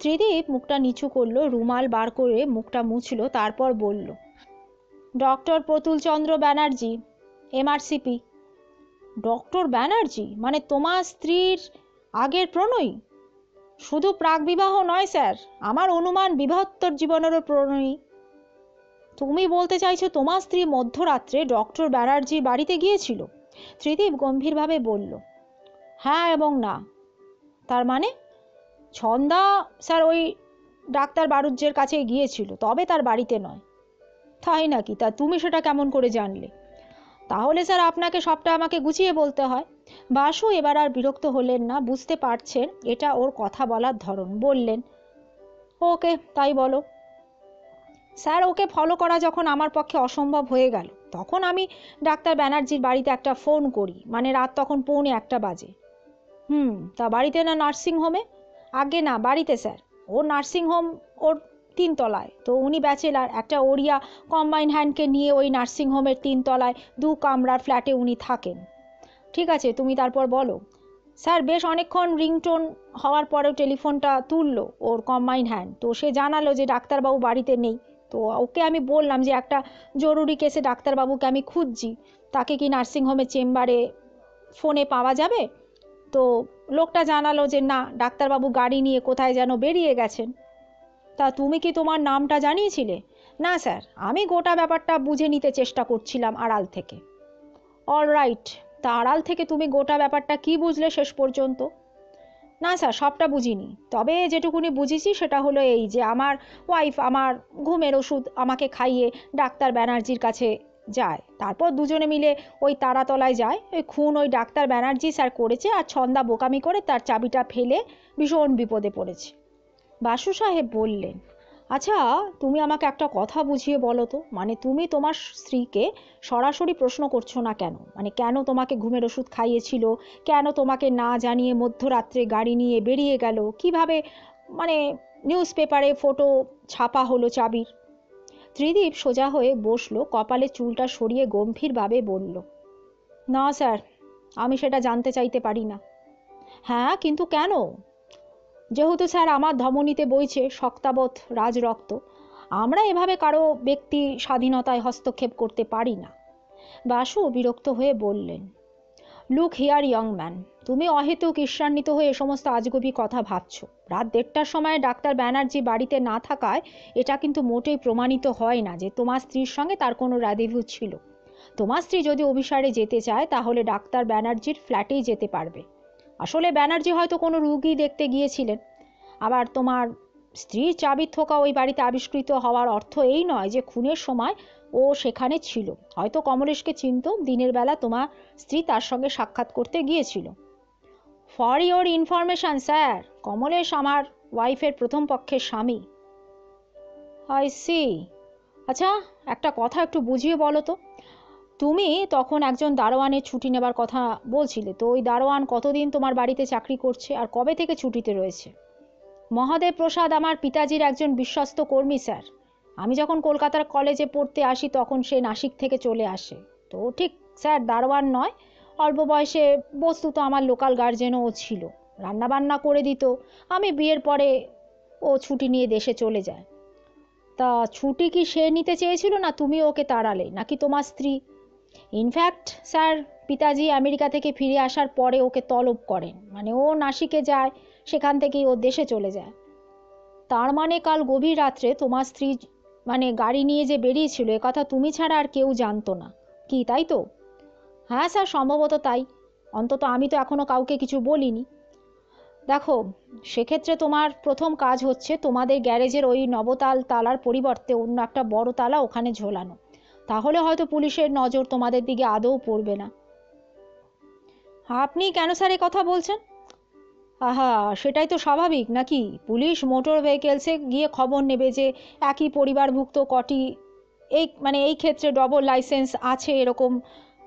ত্রিদীপ মুখটা নিচু করলো, রুমাল বার করে মুখটা মুছল, তারপর বলল, doctor Pratulchandra Banerjee, MRCP. Doctor Banerjee মানে তোমার স্ত্রীর আগের প্রণয়ী? শুধু প্রাকবিবাহ নয় স্যার, আমার অনুমান বিবাহোত্তর জীবনেরও প্রণয়ী। তুমি বলতে চাইছো তোমার স্ত্রী মধ্যরাত্রে ডক্টর ব্যানার্জির বাড়িতে গিয়েছিল? ত্রিদীপ গম্ভীরভাবে বলল, হ্যাঁ এবং না। তার মানে? ছন্দা স্যার ওই ডাক্তার বারুজ্যের কাছে গিয়েছিল, তবে তার বাড়িতে নয়। তাই নাকি? তা তুমি সেটা কেমন করে জানলে? তাহলে স্যার আপনাকে সবটা আমাকে গুছিয়ে বলতে হয়। বাসু এবার আর বিরক্ত হলেন না, বুঝতে পারছেন এটা ওর কথা বলার ধরন। বললেন, ওকে তাই বলো। স্যার, ওকে ফলো করা যখন আমার পক্ষে অসম্ভব হয়ে গেল, তখন আমি ডাক্তার ব্যানার্জির বাড়িতে একটা ফোন করি, মানে রাত তখন 1:45 বাজে। তা বাড়িতে না নার্সিংহোমে? আগে না, বাড়িতে স্যার। ওর নার্সিংহোম ওর 3 তলায়। তো উনি ব্যাচেলার, একটা ওড়িয়া কম্বাইন হ্যান্ডকে নিয়ে ওই নার্সিংহোমের 3 তলায় 2 কামরার ফ্ল্যাটে উনি থাকেন। ঠিক আছে, তুমি তারপর বলো। স্যার, বেশ অনেকক্ষণ রিংটোন হওয়ার পরেও টেলিফোনটা তুললো ওর কম্বাইন হ্যান্ড। তো সে জানালো যে ডাক্তারবাবু বাড়িতে নেই। তো ওকে আমি বললাম যে একটা জরুরি কেসে ডাক্তারবাবুকে আমি খুঁজছি, তাকে কি নার্সিংহোমের চেম্বারে ফোনে পাওয়া যাবে? তো লোকটা জানালো যে না, ডাক্তারবাবু গাড়ি নিয়ে কোথায় যেন বেরিয়ে গেছেন। তা তুমি কি তোমার নামটা জানিয়েছিলে? না স্যার, আমি গোটা ব্যাপারটা বুঝে নিতে চেষ্টা করছিলাম আড়াল থেকে। অলরাইট, তা আড়াল থেকে তুমি গোটা ব্যাপারটা কি বুঝলে শেষ পর্যন্ত? না স্যার, সবটা বুঝিনি, তবে যেটুকুনি বুঝেছি সেটা হলো এই যে আমার ওয়াইফ আমার ঘুমের ওষুধ আমাকে খাইয়ে ডাক্তার ব্যানার্জির কাছে যায়, তারপর দুজনে মিলে ওই তারাতলায় যায়। ওই খুন ওই ডাক্তার ব্যানার্জি স্যার করেছে, আর ছন্দা বোকামি করে তার চাবিটা ফেলে ভীষণ বিপদে পড়েছে। বাসু সাহেব বললেন, আচ্ছা, তুমি আমাকে একটা কথা বুঝিয়ে বলো তো, মানে তুমি তোমার স্ত্রীকে সরাসরি প্রশ্ন করছো না কেন? মানে কেন তোমাকে ঘুমের ওষুধ খাইয়েছিল, কেন তোমাকে না জানিয়ে মধ্যরাত্রে গাড়ি নিয়ে বেরিয়ে গেল, কিভাবে মানে নিউজ পেপারে ফটো ছাপা হলো চাবির? ত্রিদীপ সোজা হয়ে বসলো, কপালে চুলটা সরিয়ে গম্ভীরভাবে বলল, না স্যার, আমি সেটা জানতে চাইতে পারি না। হ্যাঁ, কিন্তু কেন? যেহেতু স্যার আমার ধমনীতে বইছে শক্তাবৎ রাজরক্ত, আমরা এভাবে কারো ব্যক্তি স্বাধীনতায় হস্তক্ষেপ করতে পারি না। বাসু বিরক্ত হয়ে বললেন, লুক হিয়ার ইয়ং ম্যান, তুমি অহেতুক ঈর্ষান্বিত হয়ে এ সমস্ত আজগুবি কথা ভাবছো। রাত 1:30টার সময় ডাক্তার ব্যানার্জি বাড়িতে না থাকায় এটা কিন্তু মোটেই প্রমাণিত হয় না যে তোমার স্ত্রীর সঙ্গে তার কোনো র্যান্ডেভু ছিল। তোমার স্ত্রী যদি অভিসারে যেতে চায় তাহলে ডাক্তার ব্যানার্জির ফ্ল্যাটেই যেতে পারবে। আসলে ব্যানার্জি হয়তো কোনো রুগী দেখতে গিয়েছিলেন। আবার তোমার স্ত্রীর চাবির থোকা ওই বাড়িতে আবিষ্কৃত হওয়ার অর্থ এই নয় যে খুনের সময় ও সেখানে ছিল। হয়তো কমলেশকে চিনত, দিনের বেলা তোমার স্ত্রী তার সঙ্গে সাক্ষাৎ করতে গিয়েছিল। For your information sir, Kamlesh আমার ওয়াইফের প্রথম পক্ষের স্বামী। I see. আচ্ছা, একটা কথা একটু বুঝিয়ে বলো তো, তুমি তখন একজন দারোয়ানের ছুটি নেবার কথা বলছিলে, তো ওই দারোয়ান কতদিন তোমার বাড়িতে চাকরি করছে আর কবে থেকে ছুটিতে রয়েছে? মহাদেব প্রসাদ আমার পিতাজির একজন বিশ্বস্ত কর্মী স্যার। আমি যখন কলকাতার কলেজে পড়তে আসি তখন সে নাসিক থেকে চলে আসে। তো ঠিক স্যার দারোয়ান নয়, অল্প বয়সে বস্তুত আমার লোকাল গার্জেনও ছিল, রান্নাবান্না করে দিত। আমি বিয়ের পরে ও ছুটি নিয়ে দেশে চলে যায়। তা ছুটি কি সে নিতে চেয়েছিল, না তুমি ওকে তাড়ালে, নাকি তোমার স্ত্রী? ইনফ্যাক্ট স্যার, পিতাজি আমেরিকা থেকে ফিরে আসার পরে ওকে তলব করেন, মানে ও নাসিকে যায়, সেখান থেকেই ও দেশে চলে যায়। তার মানে কাল গভীর রাত্রে তোমার স্ত্রী মানে গাড়ি নিয়ে যে বেরিয়েছিল এ কথা তুমি ছাড়া আর কেউ জানতো না, কি তাই তো? হ্যাঁ স্যার, সম্ভবত তাই। অন্তত আমি তো এখনো কাউকে কিছু বলিনি। দেখো, সেক্ষেত্রে তোমার প্রথম কাজ হচ্ছে তোমাদের গ্যারেজের ওই নবতাল তালার পরিবর্তে অন্য একটা বড় তালা ওখানে ঝোলানো। তাহলে হয়তো পুলিশের নজর তোমাদের দিকে আদৌ পড়বে না। আপনি কেন স্যার এ কথা বলছেন? আহা, সেটাই তো স্বাভাবিক নাকি? পুলিশ মোটর ভেহিকেলসে গিয়ে খবর নেবে যে একই পরিবারভুক্ত কটি, এই ক্ষেত্রে ডবল লাইসেন্স আছে, এরকম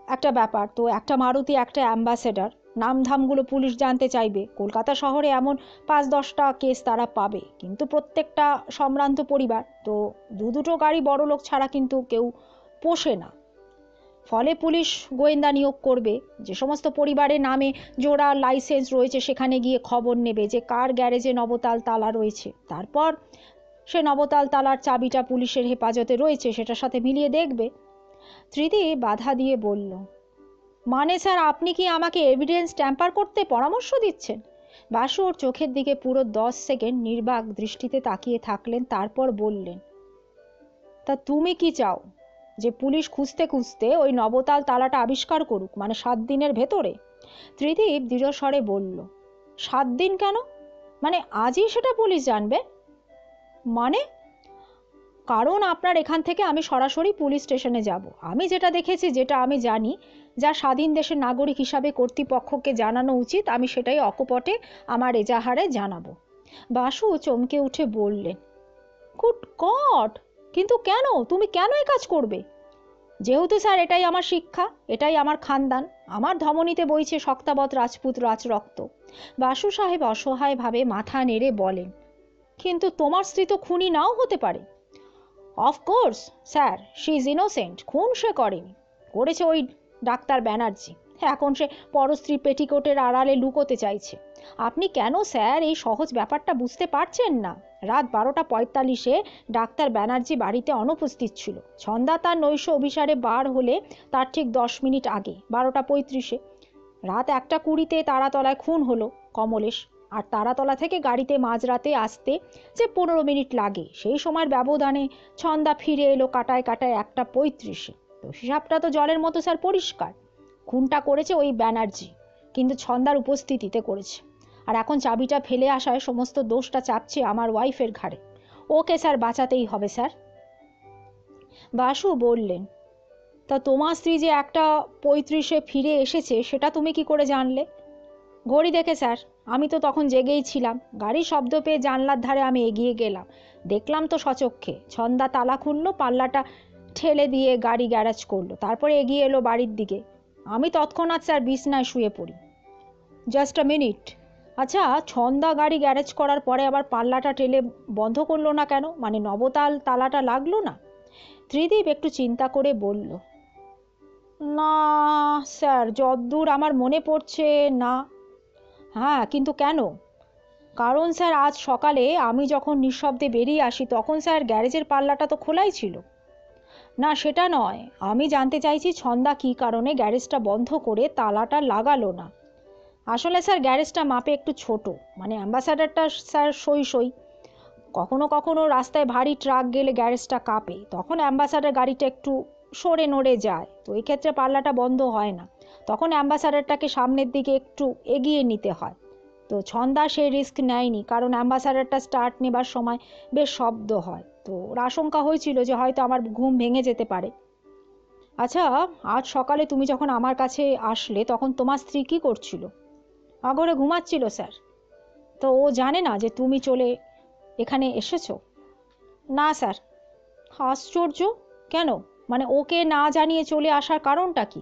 একটা ব্যাপার। তো একটা মারুতি, একটা অ্যাম্বাসেডর, নামধামগুলো পুলিশ জানতে চাইবে। কলকাতা শহরে এমন ৫-১০টা কেস তারা পাবে, কিন্তু প্রত্যেকটা সম্ভ্রান্ত পরিবার তো দুটো গাড়ি বড়লোক ছাড়া কিন্তু কেউ পোষে না। ফলে পুলিশ গোয়েন্দা নিয়োগ করবে, যে সমস্ত পরিবারের নামে জোড়া লাইসেন্স রয়েছে সেখানে গিয়ে খবর নেবে যে কার গ্যারেজে নবতাল তালা রয়েছে। তারপর সে নবতাল তালার চাবিটা পুলিশের হেফাজতে রয়েছে সেটার সাথে মিলিয়ে দেখবে। ত্রিদি বাধা দিয়ে বলল, মানে স্যার আপনি কি আমাকে এভিডেন্স ট্যাম্পার করতে পরামর্শ দিচ্ছেন? বাসু ওর চোখের দিকে পুরো 10 সেকেন্ড নির্বাক দৃষ্টিতে তাকিয়ে থাকলেন, তারপর বললেন, তা তুমি কি চাও যে পুলিশ খুঁজতে খুঁজতে ওই নবতাল তালাটা আবিষ্কার করুক, মানে 7 দিনের ভেতরে? ত্রিদীপ দৃঢ়স্বরে বলল, 7 দিন কেন? মানে আজই সেটা পুলিশ জানবে? মানে? কারণ আপনার এখান থেকে আমি সরাসরি পুলিশ স্টেশনে যাব। আমি যেটা দেখেছি, যেটা আমি জানি, যা স্বাধীন দেশের নাগরিক হিসাবে কর্তৃপক্ষকে জানানো উচিত, আমি সেটাই অকপটে আমার এজাহারে জানাবো। বাসু চমকে উঠে বললেন, গুড গড! কিন্তু কেন? তুমি কেন এই কাজ করবে? যেহেতু স্যার এটাই আমার শিক্ষা, এটাই আমার খানদান, আমার ধমনীতে বইছে শক্তাবৎ রাজপুত রাজরক্ত। বাসু সাহেব অসহায়ভাবে মাথা নেড়ে বলেন, কিন্তু তোমার স্ত্রী তো খুনি নাও হতে পারে। Of course sir, she is innocent. খুন সে করেনি, করেছে ওই ডাক্তার ব্যানার্জি। এখন সে পরস্ত্রী পেটিকোটের আড়ালে লুকোতে চাইছে। আপনি কেন স্যার এই সহজ ব্যাপারটা বুঝতে পারছেন না? রাত 12:45 ডাক্তার ব্যানার্জি বাড়িতে অনুপস্থিত ছিল। ছন্দা তার নৈশ অভিসারে বার হলে তার ঠিক 10 মিনিট আগে, 12:35, রাত 1:20 তারাতলায় খুন হলো কমলেশ। আর তারাতলা থেকে গাড়িতে মাঝরাতে আসতে যে 15 মিনিট লাগে, সেই সময়ের ব্যবধানে ছন্দা ফিরে এলো কাটায় কাটায় 1:35। তো হিসাবটা তো জলের মতো স্যার পরিষ্কার। খুনটা করেছে ওই ব্যানার্জি, কিন্তু ছন্দার উপস্থিতিতে করেছে। আর এখন চাবিটা ফেলে আসায় সমস্ত দোষটা চাপছে আমার ওয়াইফের ঘাড়ে। ওকে স্যার বাঁচাতেই হবে স্যার। বাসু বললেন, তা তোমার স্ত্রী যে 1:35 ফিরে এসেছে সেটা তুমি কি করে জানলে? ঘড়ি দেখে স্যার, আমি তো তখন জেগেই ছিলাম। গাড়ির শব্দ পেয়ে জানলার ধারে আমি এগিয়ে গেলাম, দেখলাম তো সচক্ষে ছন্দা তালা খুললো, পাল্লাটা ঠেলে দিয়ে গাড়ি গ্যারেজ করলো, তারপরে এগিয়ে এলো বাড়ির দিকে। আমি তৎক্ষণাৎ স্যার বিছনায় শুয়ে পড়ি। জাস্ট আ মিনিট, আচ্ছা ছন্দা গাড়ি গ্যারেজ করার পরে আবার পাল্লাটা ঠেলে বন্ধ করলো না কেন? মানে নবতাল তালাটা লাগলো না? ত্রিদীপ একটু চিন্তা করে বলল, না স্যার, যদ্দূর আমার মনে পড়ছে না। হ্যাঁ, কিন্তু কেন? কারণ স্যার আজ সকালে আমি যখন নিঃশব্দে বেরিয়ে আসি তখন স্যার গ্যারেজের পাল্লাটা তো খোলাই ছিল। না সেটা নয়, আমি জানতে চাইছি ছন্দা কী কারণে গ্যারেজটা বন্ধ করে তালাটা লাগালো না। আসলে স্যার গ্যারেজটা মাপে একটু ছোট, মানে অ্যাম্বাসাডারটা স্যার সই সই। কখনো কখনো রাস্তায় ভারী ট্রাক গেলে গ্যারেজটা কাঁপে, তখন অ্যাম্বাসাডার গাড়িটা একটু সরে নড়ে যায়, তো এই ক্ষেত্রে পাল্লাটা বন্ধ হয় না। তখন অ্যাম্বাসাডারটাকে সামনের দিকে একটু এগিয়ে নিতে হয়। তো ছন্দা সেই রিস্ক নেয়নি, কারণ অ্যাম্বাসাডারটা স্টার্ট নেবার সময় বেশ শব্দ হয়, তো ওর আশঙ্কা হয়েছিল যে হয়তো আমার ঘুম ভেঙে যেতে পারে। আচ্ছা, আজ সকালে তুমি যখন আমার কাছে আসলে তখন তোমার স্ত্রী কী করছিল? আগরে ঘুমাচ্ছিল স্যার। তো ও জানে না যে তুমি চলে এখানে এসেছো? না স্যার। আশ্চর্য, কেন? মানে ওকে না জানিয়ে চলে আসার কারণটা কি?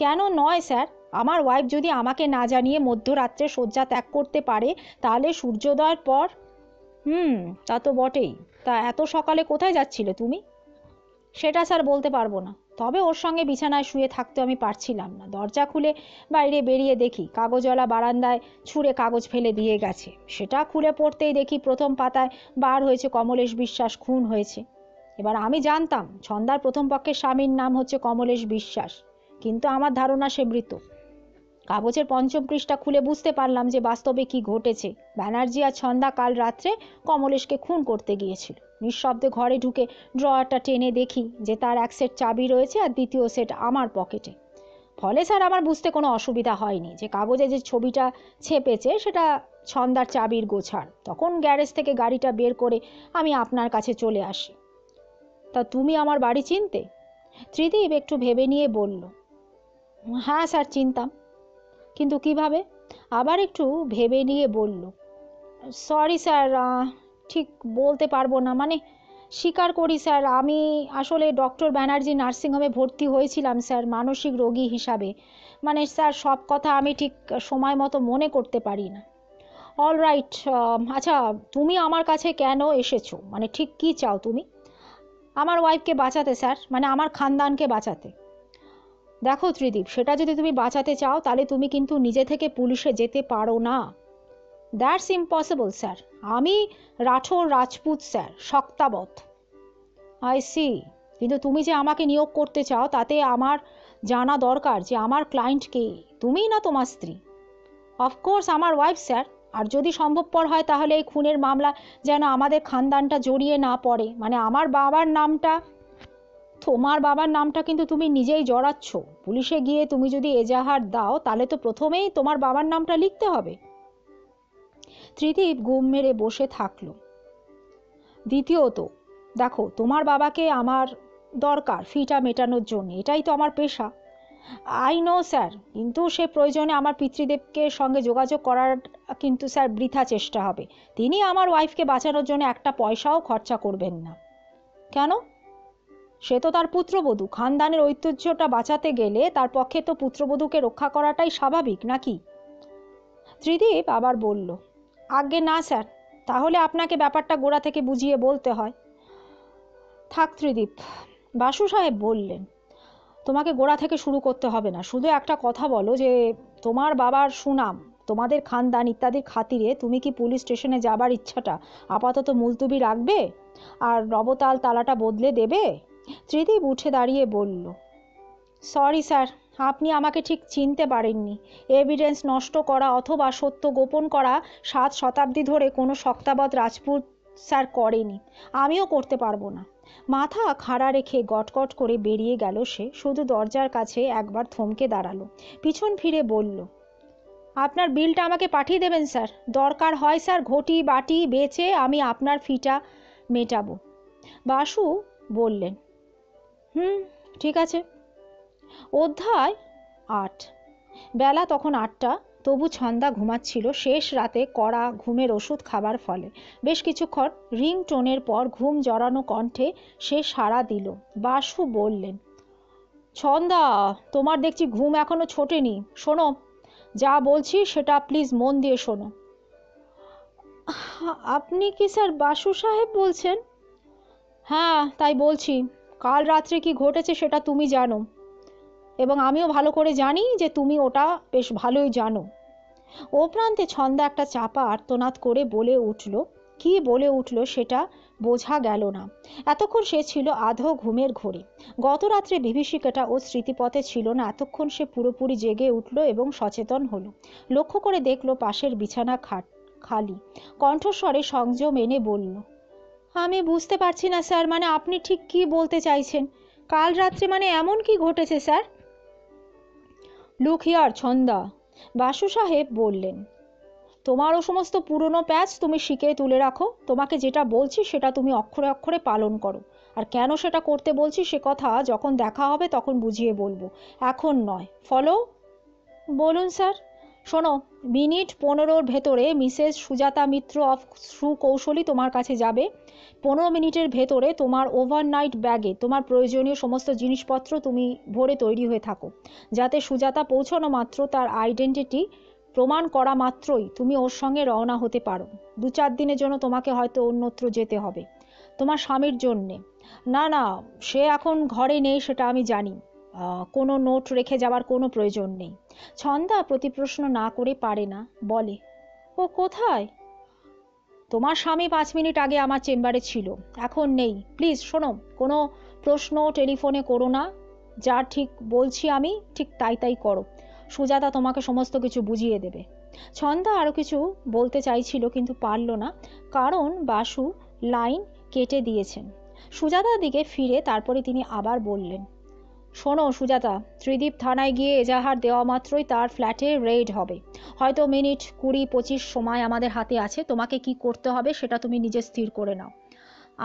কেন নয় স্যার, আমার ওয়াইফ যদি আমাকে না জানিয়ে মধ্যরাত্রে শয্যা ত্যাগ করতে পারে তাহলে সূর্যোদয়ের পর। তা তো বটেই। তা এত সকালে কোথায় যাচ্ছিলে তুমি? সেটা স্যার বলতে পারবো না, তবে ওর সঙ্গে বিছানায় শুয়ে থাকতে আমি পারছিলাম না। দরজা খুলে বাইরে বেরিয়ে দেখি কাগজওয়ালা বারান্দায় ছুঁড়ে কাগজ ফেলে দিয়ে গেছে। সেটা খুলে পড়তেই দেখি প্রথম পাতায় বার হয়েছে কমলেশ বিশ্বাস খুন হয়েছে। এবার আমি জানতাম ছন্দার প্রথম পক্ষের স্বামীর নাম হচ্ছে কমলেশ বিশ্বাস, কিন্তু আমার ধারণা সে মৃত। কাগজের পঞ্চম পৃষ্ঠা খুলে বুঝতে পারলাম যে বাস্তবে কি ঘটেছে। ব্যানার্জি আর ছন্দা কাল রাত্রে কমলেশকে খুন করতে গিয়েছিল। নিঃশব্দে ঘরে ঢুকে ড্রয়ারটা টেনে দেখি যে তার এক সেট চাবি রয়েছে আর দ্বিতীয় সেট আমার পকেটে। ফলে স্যার আমার বুঝতে কোনো অসুবিধা হয়নি যে কাগজে যে ছবিটা ছেপেছে সেটা ছন্দার চাবির গোছার। তখন গ্যারেজ থেকে গাড়িটা বের করে আমি আপনার কাছে চলে আসি। তা তুমি আমার বাড়ি চিনতে? ত্রিদীপ একটু ভেবে নিয়ে বলল, হ্যাঁ স্যার চিনতাম। কিন্তু কিভাবে? আবার একটু ভেবে নিয়ে বলল, সরি স্যার, ঠিক বলতে পারবো না। মানে স্বীকার করি স্যার, আমি আসলে ডক্টর ব্যানার্জি নার্সিংহোমে ভর্তি হয়েছিলাম স্যার, মানসিক রোগী হিসাবে। মানে স্যার সব কথা আমি ঠিক সময় মতো মনে করতে পারি না। All right. আচ্ছা, তুমি আমার কাছে কেন এসেছো? মানে ঠিক কী চাও তুমি? আমার ওয়াইফকে বাঁচাতে স্যার, মানে আমার খানদানকে বাঁচাতে। দেখো ত্রিদীপ, সেটা যদি তুমি বাঁচাতে চাও তাহলে তুমি কিন্তু নিজে থেকে পুলিশে যেতে পারো না। That's impossible sir. আমি Rathore Rajput sir, Shaktawat. I see. কিন্তু তুমি যে আমাকে নিয়োগ করতে চাও তাতে আমার জানা দরকার যে আমার ক্লায়েন্ট কে, তুমিই না তোমার স্ত্রী? অফকোর্স আমার ওয়াইফ স্যার। আর যদি সম্ভবপর হয় তাহলে এই খুনের মামলা যেন আমাদের খানদানটা জড়িয়ে না পড়ে। মানে আমার বাবার নামটা, তোমার বাবার নামটা কিন্তু তুমি নিজেই জড়াচ্ছ। পুলিশে গিয়ে তুমি যদি এজাহার দাও তাহলে তো প্রথমেই তোমার বাবার নামটা লিখতে হবে। ত্রিদীপ গুম মেরে বসে থাকলো। দ্বিতীয়ত, দেখো তোমার বাবাকে আমার দরকার ফিটা মেটানোর জন্য, এটাই তো আমার পেশা। আই নো স্যার, কিন্তু সে প্রয়োজনে আমার পিতৃদেবকে সঙ্গে যোগাযোগ করার কিন্তু স্যার বৃথা চেষ্টা হবে। তিনি আমার ওয়াইফকে বাঁচানোর জন্য একটা পয়সাও খরচা করবেন না। কেন? সে তো তার পুত্রবধূ, খানদানের ঐতিহ্যটা বাঁচাতে গেলে তার পক্ষে তো পুত্রবধূকে রক্ষা করাটাই স্বাভাবিক নাকি? ত্রিদীপ আবার বলল, আজ্ঞে না স্যার, তাহলে আপনাকে ব্যাপারটা গোড়া থেকে বুঝিয়ে বলতে হয়। থাক ত্রিদীপ, বাসু সাহেব বললেন, তোমাকে গোড়া থেকে শুরু করতে হবে না। শুধু একটা কথা বলো যে তোমার বাবার সুনাম, তোমাদের খানদান ইত্যাদির খাতিরে তুমি কি পুলিশ স্টেশনে যাবার ইচ্ছাটা আপাতত মুলতুবি রাখবে আর নবতাল তালাটা বদলে দেবে? ত্রিদীপ উঠে দাঁড়িয়ে বলল, সরি স্যার, আপনি আমাকে ঠিক চিনতে পারেননি। এভিডেন্স নষ্ট করা অথবা সত্য গোপন করা 7 শতাব্দী ধরে কোনো শক্তাবৎ রাজপুত স্যার করেনি, আমিও করতে পারবো না। মাথা খাড়া রেখে গটগট করে বেরিয়ে গেল সে। শুধু দরজার কাছে একবার থমকে দাঁড়ালো, পিছন ফিরে বলল, আপনার বিলটা আমাকে পাঠিয়ে দেবেন স্যার। দরকার হয় স্যার ঘটি বাটি বেচে আমি আপনার ফিটা মেটাবো। বাসু বললেন, ঠিক আছে। অধ্যায় 8। বেলা তখন 8টা, তবু ছন্দা ঘুমাচ্ছিল শেষ রাতে কড়া ঘুমের ওষুধ খাবার ফলে। বেশ কিছুক্ষণ রিংটোনের পর ঘুম জড়ানো কণ্ঠে সে সাড়া দিল। বাসু বললেন, ছন্দা, তোমার দেখছি ঘুম এখনো ছোটেনি। শোনো, যা বলছি সেটা প্লিজ মন দিয়ে শোনো। আপনি কি স্যার বাসু সাহেব বলছেন? হ্যাঁ, তাই বলছি। কাল রাত্রে কি ঘটেছে সেটা তুমি জানো, এবং আমিও ভালো করে জানি যে তুমি ওটা বেশ ভালোই জানো। ও প্রান্তে ছন্দা একটা চাপা আর্তনাদ করে বলে উঠল। কি বলে উঠল সেটা বোঝা গেল না। এতক্ষণ সে ছিল আধো ঘুমের ঘোরে। গত রাত্রে বিভীষিকাটা ও স্মৃতিপথে ছিল না। এতক্ষণ সে পুরোপুরি জেগে উঠল এবং সচেতন হলো। লক্ষ্য করে দেখল পাশের বিছানা খালি। কণ্ঠস্বরে সংযম এনে বলল, আমি বুঝতে পারছি না স্যার, মানে আপনি ঠিক কি বলতে চাইছেন? কাল রাত্রে মানে এমন কি ঘটেছে sir? Look here Chhanda, Basu সাহেব বললেন, তোমারও সমস্ত পুরনো প্যাচ তুমি শিখে তুলে রাখো। তোমাকে যেটা বলছি সেটা তুমি অক্ষরে অক্ষরে পালন করো। আর কেন সেটা করতে বলছি সে কথা যখন দেখা হবে তখন বুঝিয়ে বলবো, এখন নয়। ফলো? বলুন স্যার। শোনো, মিনিট 15-র ভেতরে মিসেস সুজাতা মিত্র অফ সুকৌশলী তোমার কাছে যাবে। 15 মিনিটের ভেতরে তোমার ওভারনাইট ব্যাগে তোমার প্রয়োজনীয় সমস্ত জিনিসপত্র তুমি ভরে তৈরি হয়ে থাকো, যাতে সুজাতা পৌঁছানো মাত্র তার আইডেন্টিটি প্রমাণ করা মাত্রই তুমি ওর সঙ্গে রওনা হতে পারো। 2-4 দিনের জন্য তোমাকে হয়তো অন্যত্র যেতে হবে, তোমার স্বামীর জন্যে। না না, সে এখন ঘরে নেই সেটা আমি জানি। কোনো নোট রেখে যাওয়ার কোনো প্রয়োজন নেই। ছন্দা প্রতিপ্রশ্ন না করে পারে না, বলে, ও কোথায়? তোমার স্বামী 5 মিনিট আগে আমার চেম্বারে ছিল, এখন নেই। প্লিজ শোনো, কোনো প্রশ্ন টেলিফোনে করো না। যা ঠিক বলছি আমি ঠিক তাই তাই করো। সুজাতা তোমাকে সমস্ত কিছু বুঝিয়ে দেবে। ছন্দা আরও কিছু বলতে চাইছিল কিন্তু পারল না, কারণ বাসু লাইন কেটে দিয়েছেন। সুজাতার দিকে ফিরে তারপরে তিনি আবার বললেন, শোনো সুজাতা, ত্রিদীপ থানায় গিয়ে এজাহার দেওয়া মাত্রই তার ফ্ল্যাটে রেড হবে। হয়তো মিনিট 20-25 সময় আমাদের হাতে আছে। তোমাকে কি করতে হবে সেটা তুমি নিজে স্থির করে নাও।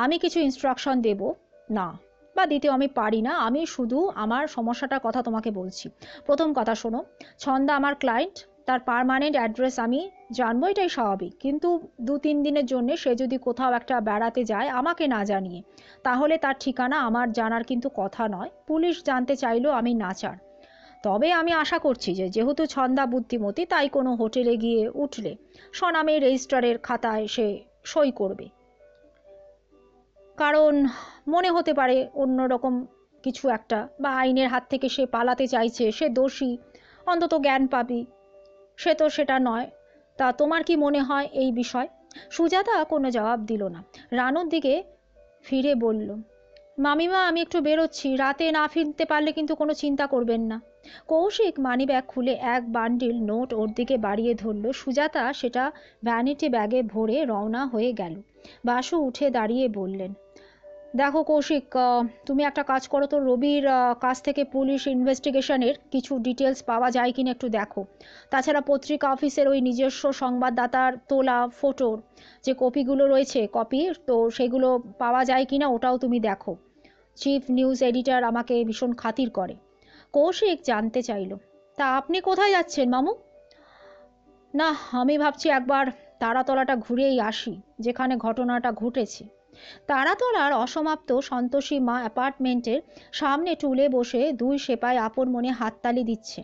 আমি কিছু ইনস্ট্রাকশন দেব না, বা দিতেও আমি পারি না। আমি শুধু আমার সমস্যাটার কথা তোমাকে বলছি। প্রথম কথা শোনো, ছন্দা আমার ক্লায়েন্ট, তার পার্মানেন্ট অ্যাড্রেস আমি জানবো, এটাই স্বাভাবিক। কিন্তু 2-3 দিনের জন্য সে যদি কোথাও একটা বেড়াতে যায় আমাকে না জানিয়ে, তাহলে তার ঠিকানা আমার জানার কিন্তু কথা নয়। পুলিশ জানতে চাইলেও আমি নাচার। তবে আমি আশা করছি যে যেহেতু ছন্দা বুদ্ধিমতী, তাই কোনো হোটেলে গিয়ে উঠলে স্বনামে রেজিস্ট্রারের খাতায় সে সই করবে। কারণ মনে হতে পারে অন্যরকম কিছু একটা, বা আইনের হাত থেকে সে পালাতে চাইছে, সে দোষী, অন্তত জ্ঞান পাবি। সে তো সেটা নয়। তা তোমার কি মনে হয় এই বিষয়? সুজাতা কোনো জবাব দিল না। রানুর দিকে ফিরে বলল, মামিমা, আমি একটু বেরোচ্ছি। রাতে না ফিরতে পারলে কিন্তু কোনো চিন্তা করবেন না। কৌশিক মানিব্যাগ খুলে এক বান্ডিল নোট ওর দিকে বাড়িয়ে ধরল। সুজাতা সেটা ভ্যানিটি ব্যাগে ভরে রওনা হয়ে গেল। বাসু উঠে দাঁড়িয়ে বললেন, দেখো কৌশিক, তুমি একটা কাজ করো তো, রবির কাছ থেকে পুলিশ ইনভেস্টিগেশনের কিছু ডিটেলস পাওয়া যায় কিনা একটু দেখো। তাছাড়া পত্রিকা অফিসের ওই নিজস্ব সংবাদদাতার তোলা ফটোর যে কপিগুলো রয়েছে, কপি, তো সেগুলো পাওয়া যায় কিনা ওটাও তুমি দেখো। চিফ নিউজ এডিটর আমাকে ভীষণ খাতির করে। কৌশিক জানতে চাইল, তা আপনি কোথায় যাচ্ছেন মামু? না, আমি ভাবছি একবার তারাতলাটা ঘুরেই আসি, যেখানে ঘটনাটা ঘটেছে। তারাতলার অসমাপ্ত সন্তোষী মা অ্যাপার্টমেন্টের সামনে টুলে বসে 2 সেপাই আপন মনে হাততালি দিচ্ছে।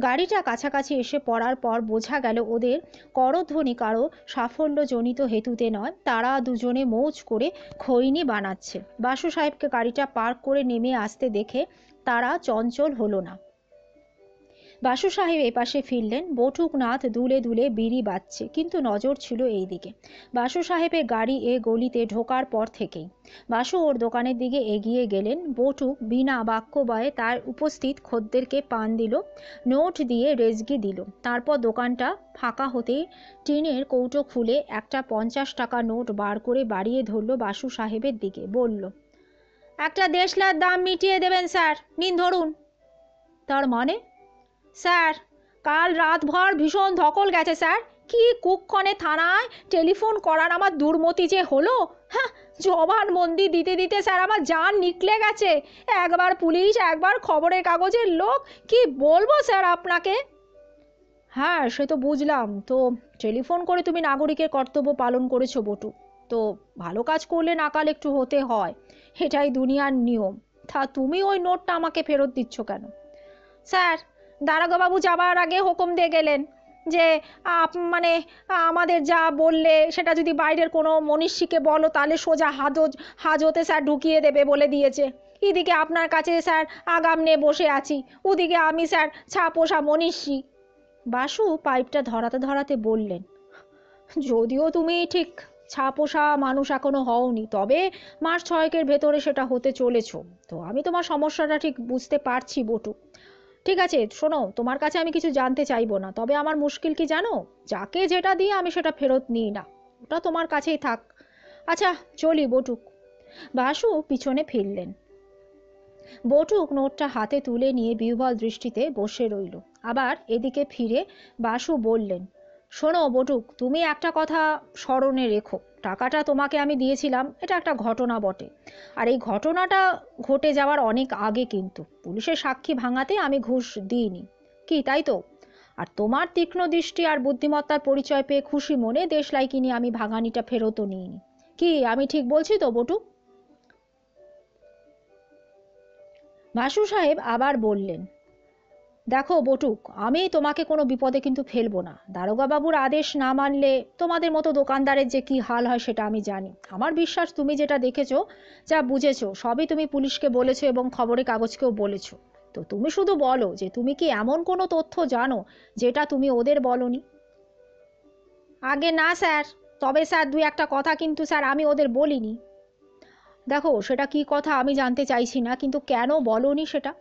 গাড়িটা কাছাকাছি এসে পড়ার পর বোঝা গেল ওদের করধ্বনি কারো সাফল্যজনিত হেতুতে নয়, তারা দুজনে মৌজ করে খৈনি বানাচ্ছে। বাসু সাহেবকে গাড়িটা পার্ক করে নেমে আসতে দেখে তারা চঞ্চল হলো না। বাসু সাহেব এপাশে ফিরলেন। বটুকনাথ দুলে দুলে বিড়ি বাজছে, কিন্তু নজর ছিল এই দিকে। বাসু সাহেবের গাড়ি এ গলিতে ঢোকার পর থেকেই। বাসু ওর দোকানের দিকে এগিয়ে গেলেন। বটুক বিনা বাক্যবয়ে তার উপস্থিত খদ্দেরকে পান দিল, নোট দিয়ে রেজগি দিল। তারপর দোকানটা ফাঁকা হতেই টিনের কৌটো খুলে একটা 50 টাকা নোট বার করে বাড়িয়ে ধরল বাসু সাহেবের দিকে, বলল, একটা দেশলার দাম মিটিয়ে দেবেন স্যার, নিন ধরুন। তার মানে? স্যার, কাল রাতভর ভীষণ ধকল গেছে স্যার। কি কুক্ষণে থানায় টেলিফোন করার আমার দুর্মতি যে হলো। হ্যাঁ, জবানবন্দি দিতে দিতে স্যার আমার জান নিকলে গেছে। একবার পুলিশ, একবার খবরের কাগজের লোক, কি বলবো স্যার আপনাকে। হ্যাঁ, সে তো বুঝলাম। তো টেলিফোন করে তুমি নাগরিকের কর্তব্য পালন করেছো বটু। তো ভালো কাজ করলে নাকাল একটু হতে হয়, এটাই দুনিয়ার নিয়ম। তা তুমি ওই নোটটা আমাকে ফেরত দিচ্ছ কেন? স্যার, দারোগাবাবু যাবার আগে হুকুম দিয়ে গেলেন যে মানে আমাদের যা বললে সেটা যদি বাইরের কোনো মনীষীকে বলো তাহলে সোজা হাজতে স্যার ঢুকিয়ে দেবে বলে দিয়েছে। এদিকে আপনার কাছে স্যার আগাম নিয়ে বসে আছি, ওদিকে আমি স্যার ছাপোষা মনীষী। বাসু পাইপটা ধরাতে ধরাতে বললেন, যদিও তুমি ঠিক ছাপোষা মানুষ এখনো হওনি, তবে মাস 6 ভেতরে সেটা হতে চলেছ। তো আমি তোমার সমস্যাটা ঠিক বুঝতে পারছি বটু। ঠিক আছে, শোনো, তোমার কাছে আমি কিছু জানতে চাইবো না, তবে আমার মুশকিল কি জানো? যাকে যেটা দিয়ে আমি সেটা ফেরত নিই না, ওটা তোমার কাছেই থাক। আচ্ছা, চলি বটুক। বাসু পিছনে ফিরলেন। বটুক নোটটা হাতে তুলে নিয়ে বিহ্বল দৃষ্টিতে বসে রইল। আবার এদিকে ফিরে বাসু বললেন, শোনো বটুক, তুমি একটা কথা স্মরণে রেখো। টাকাটা তোমাকে আমি দিয়েছিলাম, এটা একটা ঘটনা বটে। আর এই ঘটনাটা ঘটে যাওয়ার অনেক আগে, কিন্তু পুলিশের সাক্ষী ভাঙাতে আমি ঘুষ দিইনি। কি তাই তো? আর তোমার তীক্ষ্ণ দৃষ্টি আর বুদ্ধিমত্তার পরিচয় পেয়ে খুশি মনে দেশলাইকে নিয়ে আমি ভাঙানিটা ফেরতও নিইনি। কি আমি ঠিক বলছি তো বটু? ভাসু সাহেব আবার বললেন, দেখো বটুক, আমি তোমাকে কোনো বিপদে কিন্তু ফেলবো না। দারোগাবাবুর আদেশ না মানলে তোমাদের মতো দোকানদারের যে কি হাল হয় সেটা আমি জানি। আমার বিশ্বাস তুমি যেটা দেখেছো, যা বুঝেছো, সবই তুমি পুলিশকে বলেছো এবং খবরের কাগজকেও বলেছো। তো তুমি শুধু বলো যে তুমি কি এমন কোনো তথ্য জানো যেটা তুমি ওদের বলনি? আগে না স্যার, তবে স্যার দুই একটা কথা কিন্তু স্যার আমি ওদের বলিনি। দেখো, সেটা কি কথা আমি জানতে চাইছি না, কিন্তু কেন বলনি সেটা।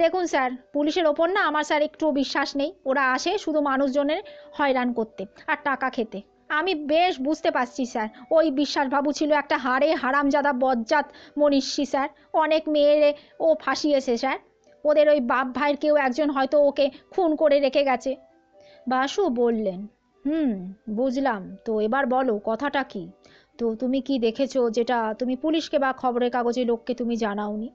দেখুন স্যার, পুলিশের ওপর না আমার স্যার একটুও বিশ্বাস নেই। ওরা আসে শুধু মানুষজনের হয়রান করতে আর টাকা খেতে। আমি বেশ বুঝতে পারছি স্যার, ওই বিশ্বাসবাবু ছিল একটা হাড়ে হারামজাদা বজ্জাত মনীষী স্যার। অনেক মেয়েরে ও ফাঁসিয়েছে স্যার। ওদের ওই বাপ ভাইয়ের কেউ একজন হয়তো ওকে খুন করে রেখে গেছে। বাসু বললেন, হুম, বুঝলাম। তো এবার বলো কথাটা কি? তো তুমি কি দেখেছো যেটা তুমি পুলিশকে বা খবরের কাগজে লোককে তুমি জানাওনি?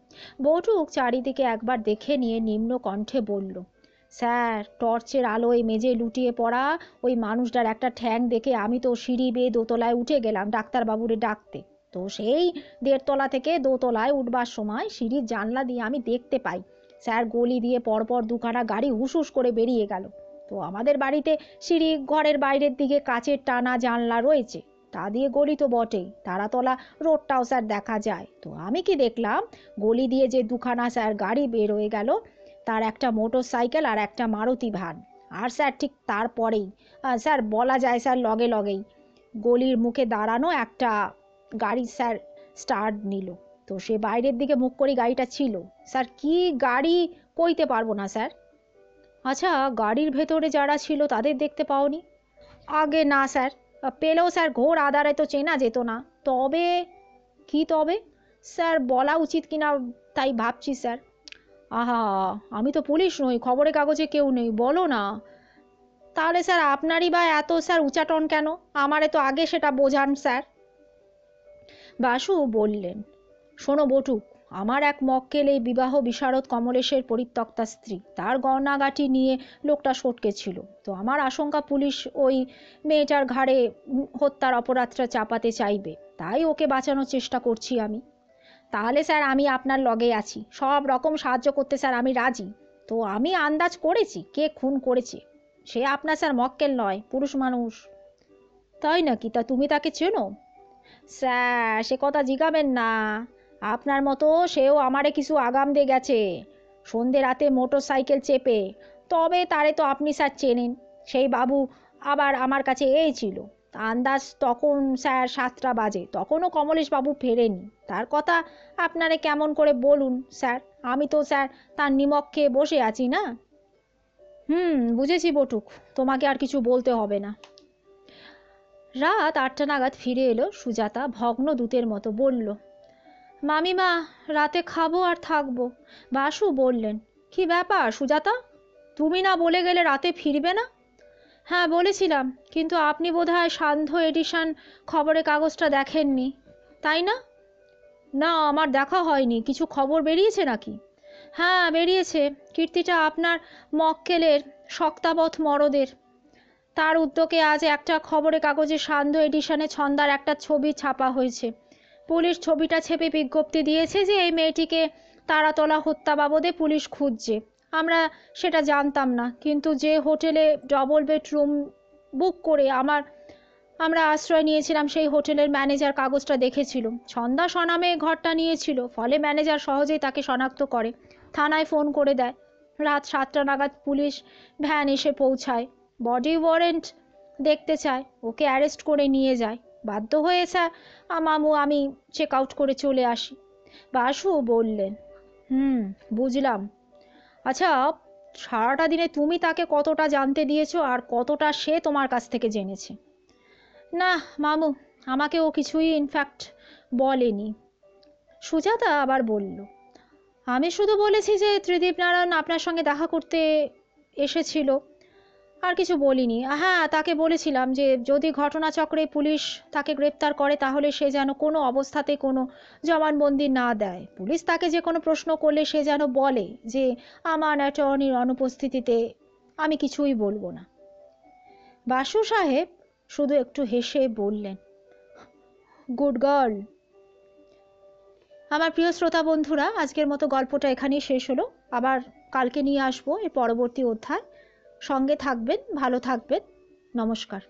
বটুক চারিদিকে একবার দেখে নিয়ে নিম্ন কণ্ঠে বলল, স্যার, টর্চের আলোয় মেঝে লুটিয়ে পড়া ওই মানুষটার একটা ঠ্যাং দেখে আমি তো সিঁড়ি বেয়ে দোতলায় উঠে গেলাম ডাক্তারবাবুরে ডাকতে। তো সেই 1.5 তলা থেকে দোতলায় উঠবার সময় সিঁড়ির জানলা দিয়ে আমি দেখতে পাই স্যার গলি দিয়ে পরপর দুখানা গাড়ি হুস হুস করে বেরিয়ে গেল। তো আমাদের বাড়িতে সিঁড়ি ঘরের বাইরের দিকে কাচের টানা জানলা রয়েছে, তা দিয়ে গলি তো বটেই, তারাতলা রোডটাও স্যার দেখা যায়। তো আমি কি দেখলাম, গলি দিয়ে যে দুখানা স্যার গাড়ি বের হয়ে গেল, তার একটা মোটর সাইকেল আর একটা মারুতি ভ্যান। আর স্যার ঠিক তারপরেই স্যার বলা যায় স্যার লগে লগেই গলির মুখে দাঁড়ানো একটা গাড়ি স্যার স্টার্ট নিল। তো সে বাইরের দিকে মুখ করে গাড়িটা ছিল। স্যার কি গাড়ি কইতে পারবো না স্যার। আচ্ছা, গাড়ির ভেতরে যারা ছিল তাদের দেখতে পাওনি? আগে না স্যার, পেলেও স্যার ঘোর আধারে তো চেনা যেত না। তবে কি তবে স্যার বলা উচিত কিনা তাই ভাবছি স্যার। আহা, আমি তো পুলিশ নই, খবরের কাগজে কেউ নেই, বলো না। তাহলে স্যার আপনারই বা এত স্যার উচাটন কেন? আমারে তো আগে সেটা বোঝান স্যার। বাসু বললেন, শোনো বটুক, আমার এক মক্কেল এই বিবাহ বিশারদ কমলেশের পরিত্যক্তা স্ত্রী, তার গয়নাগাটি নিয়ে লোকটা সটকে ছিল। তো আমার আশঙ্কা পুলিশ ওই মেয়েটার ঘাড়ে হত্যার অপরাধটা চাপাতে চাইবে, তাই ওকে বাঁচানোর চেষ্টা করছি আমি। তাহলে স্যার আমি আপনার লগে আছি, সব রকম সাহায্য করতে স্যার আমি রাজি। তো আমি আন্দাজ করেছি কে খুন করেছে। সে আপনার স্যার মক্কেল নয়, পুরুষ মানুষ। তাই নাকি? তা তুমি তাকে চেনো? স্যার সে কথা জিগাবেন না। আপনার মতো সেও আমারে কিছু আগাম দিয়ে গেছে সন্ধে রাতে মোটর সাইকেল চেপে। তবে তারে তো আপনি স্যার চেনেন। সেই বাবু আবার আমার কাছে এই ছিল। আন্দাজ তখন স্যার 7টা বাজে, তখনও কমলেশ বাবু ফেরেনি। তার কথা আপনারে কেমন করে বলুন স্যার, আমি তো স্যার তার নিমক খেয়ে বসে আছি না। বুঝেছি বটুক, তোমাকে আর কিছু বলতে হবে না। রাত 8টা নাগাদ ফিরে এলো সুজাতা ভগ্ন দূতের মতো। বলল, মামিমা, রাতে খাবো আর থাকবো। বাসু বললেন, কি ব্যাপার সুজাতা, তুমি না বলে গেলে রাতে ফিরবে না? হ্যাঁ বলেছিলাম, কিন্তু আপনি বোধহয় সান্ধ্য এডিশন খবরের কাগজটা দেখেননি, তাই না? না, আমার দেখা হয়নি। কিছু খবর বেরিয়েছে নাকি? হ্যাঁ বেরিয়েছে, কীর্তিটা আপনার মক্কেলের শক্তাবৎ মরদের। তার উদ্যোগে আজ একটা খবরের কাগজে সান্ধ্য এডিশনে ছন্দার একটা ছবি ছাপা হয়েছে। পুলিশ ছবিটা ছেপে বিজ্ঞপ্তি দিয়েছে যে এই মেয়েটিকে তারাতলা হত্যা বাবদে পুলিশ খুঁজছে। আমরা সেটা জানতাম না, কিন্তু যে হোটেলে ডবল বেডরুম বুক করে আমরা আশ্রয় নিয়েছিলাম সেই হোটেলের ম্যানেজার কাগজটা দেখেছিল। ছন্দা স্বনামে ঘরটা নিয়েছিল, ফলে ম্যানেজার সহজেই তাকে শনাক্ত করে, থানায় ফোন করে দেয়। রাত 7টা নাগাদ পুলিশ ভ্যান এসে পৌঁছায়, বডি ওয়ারেন্ট দেখতে চায়, ওকে অ্যারেস্ট করে নিয়ে যায়। বাধ্য হয়ে স্যার আমি চেক আউট করে চলে আসি। বাসু বললেন, বুঝলাম। আচ্ছা, সারাটা দিনে তুমি তাকে কতটা জানতে দিয়েছো আর কতটা সে তোমার কাছ থেকে জেনেছে? না মামু, আমাকে ও কিছুই ইনফ্যাক্ট বলেনি। সুজাতা আবার বলল, আমি শুধু বলেছি যে ত্রিদীপ নারায়ণ আপনার সঙ্গে দেখা করতে এসেছিল, আর কিছু বলিনি। হ্যাঁ, তাকে বলেছিলাম যে যদি ঘটনাচক্রে পুলিশ তাকে গ্রেপ্তার করে তাহলে সে যেন কোনো অবস্থাতে কোনো জবানবন্দি না দেয়। পুলিশ তাকে যে কোনো প্রশ্ন করলে সে যেন বলে যে আমার অ্যাটর্নির অনুপস্থিতিতে আমি কিছুই বলবো না। বাসু সাহেব শুধু একটু হেসে বললেন, গুড গার্ল। আমার প্রিয় শ্রোতা বন্ধুরা, আজকের মতো গল্পটা এখানেই শেষ হলো। আবার কালকে নিয়ে আসবো এর পরবর্তী অধ্যায়। সঙ্গে থাকবেন, ভালো থাকবেন। নমস্কার।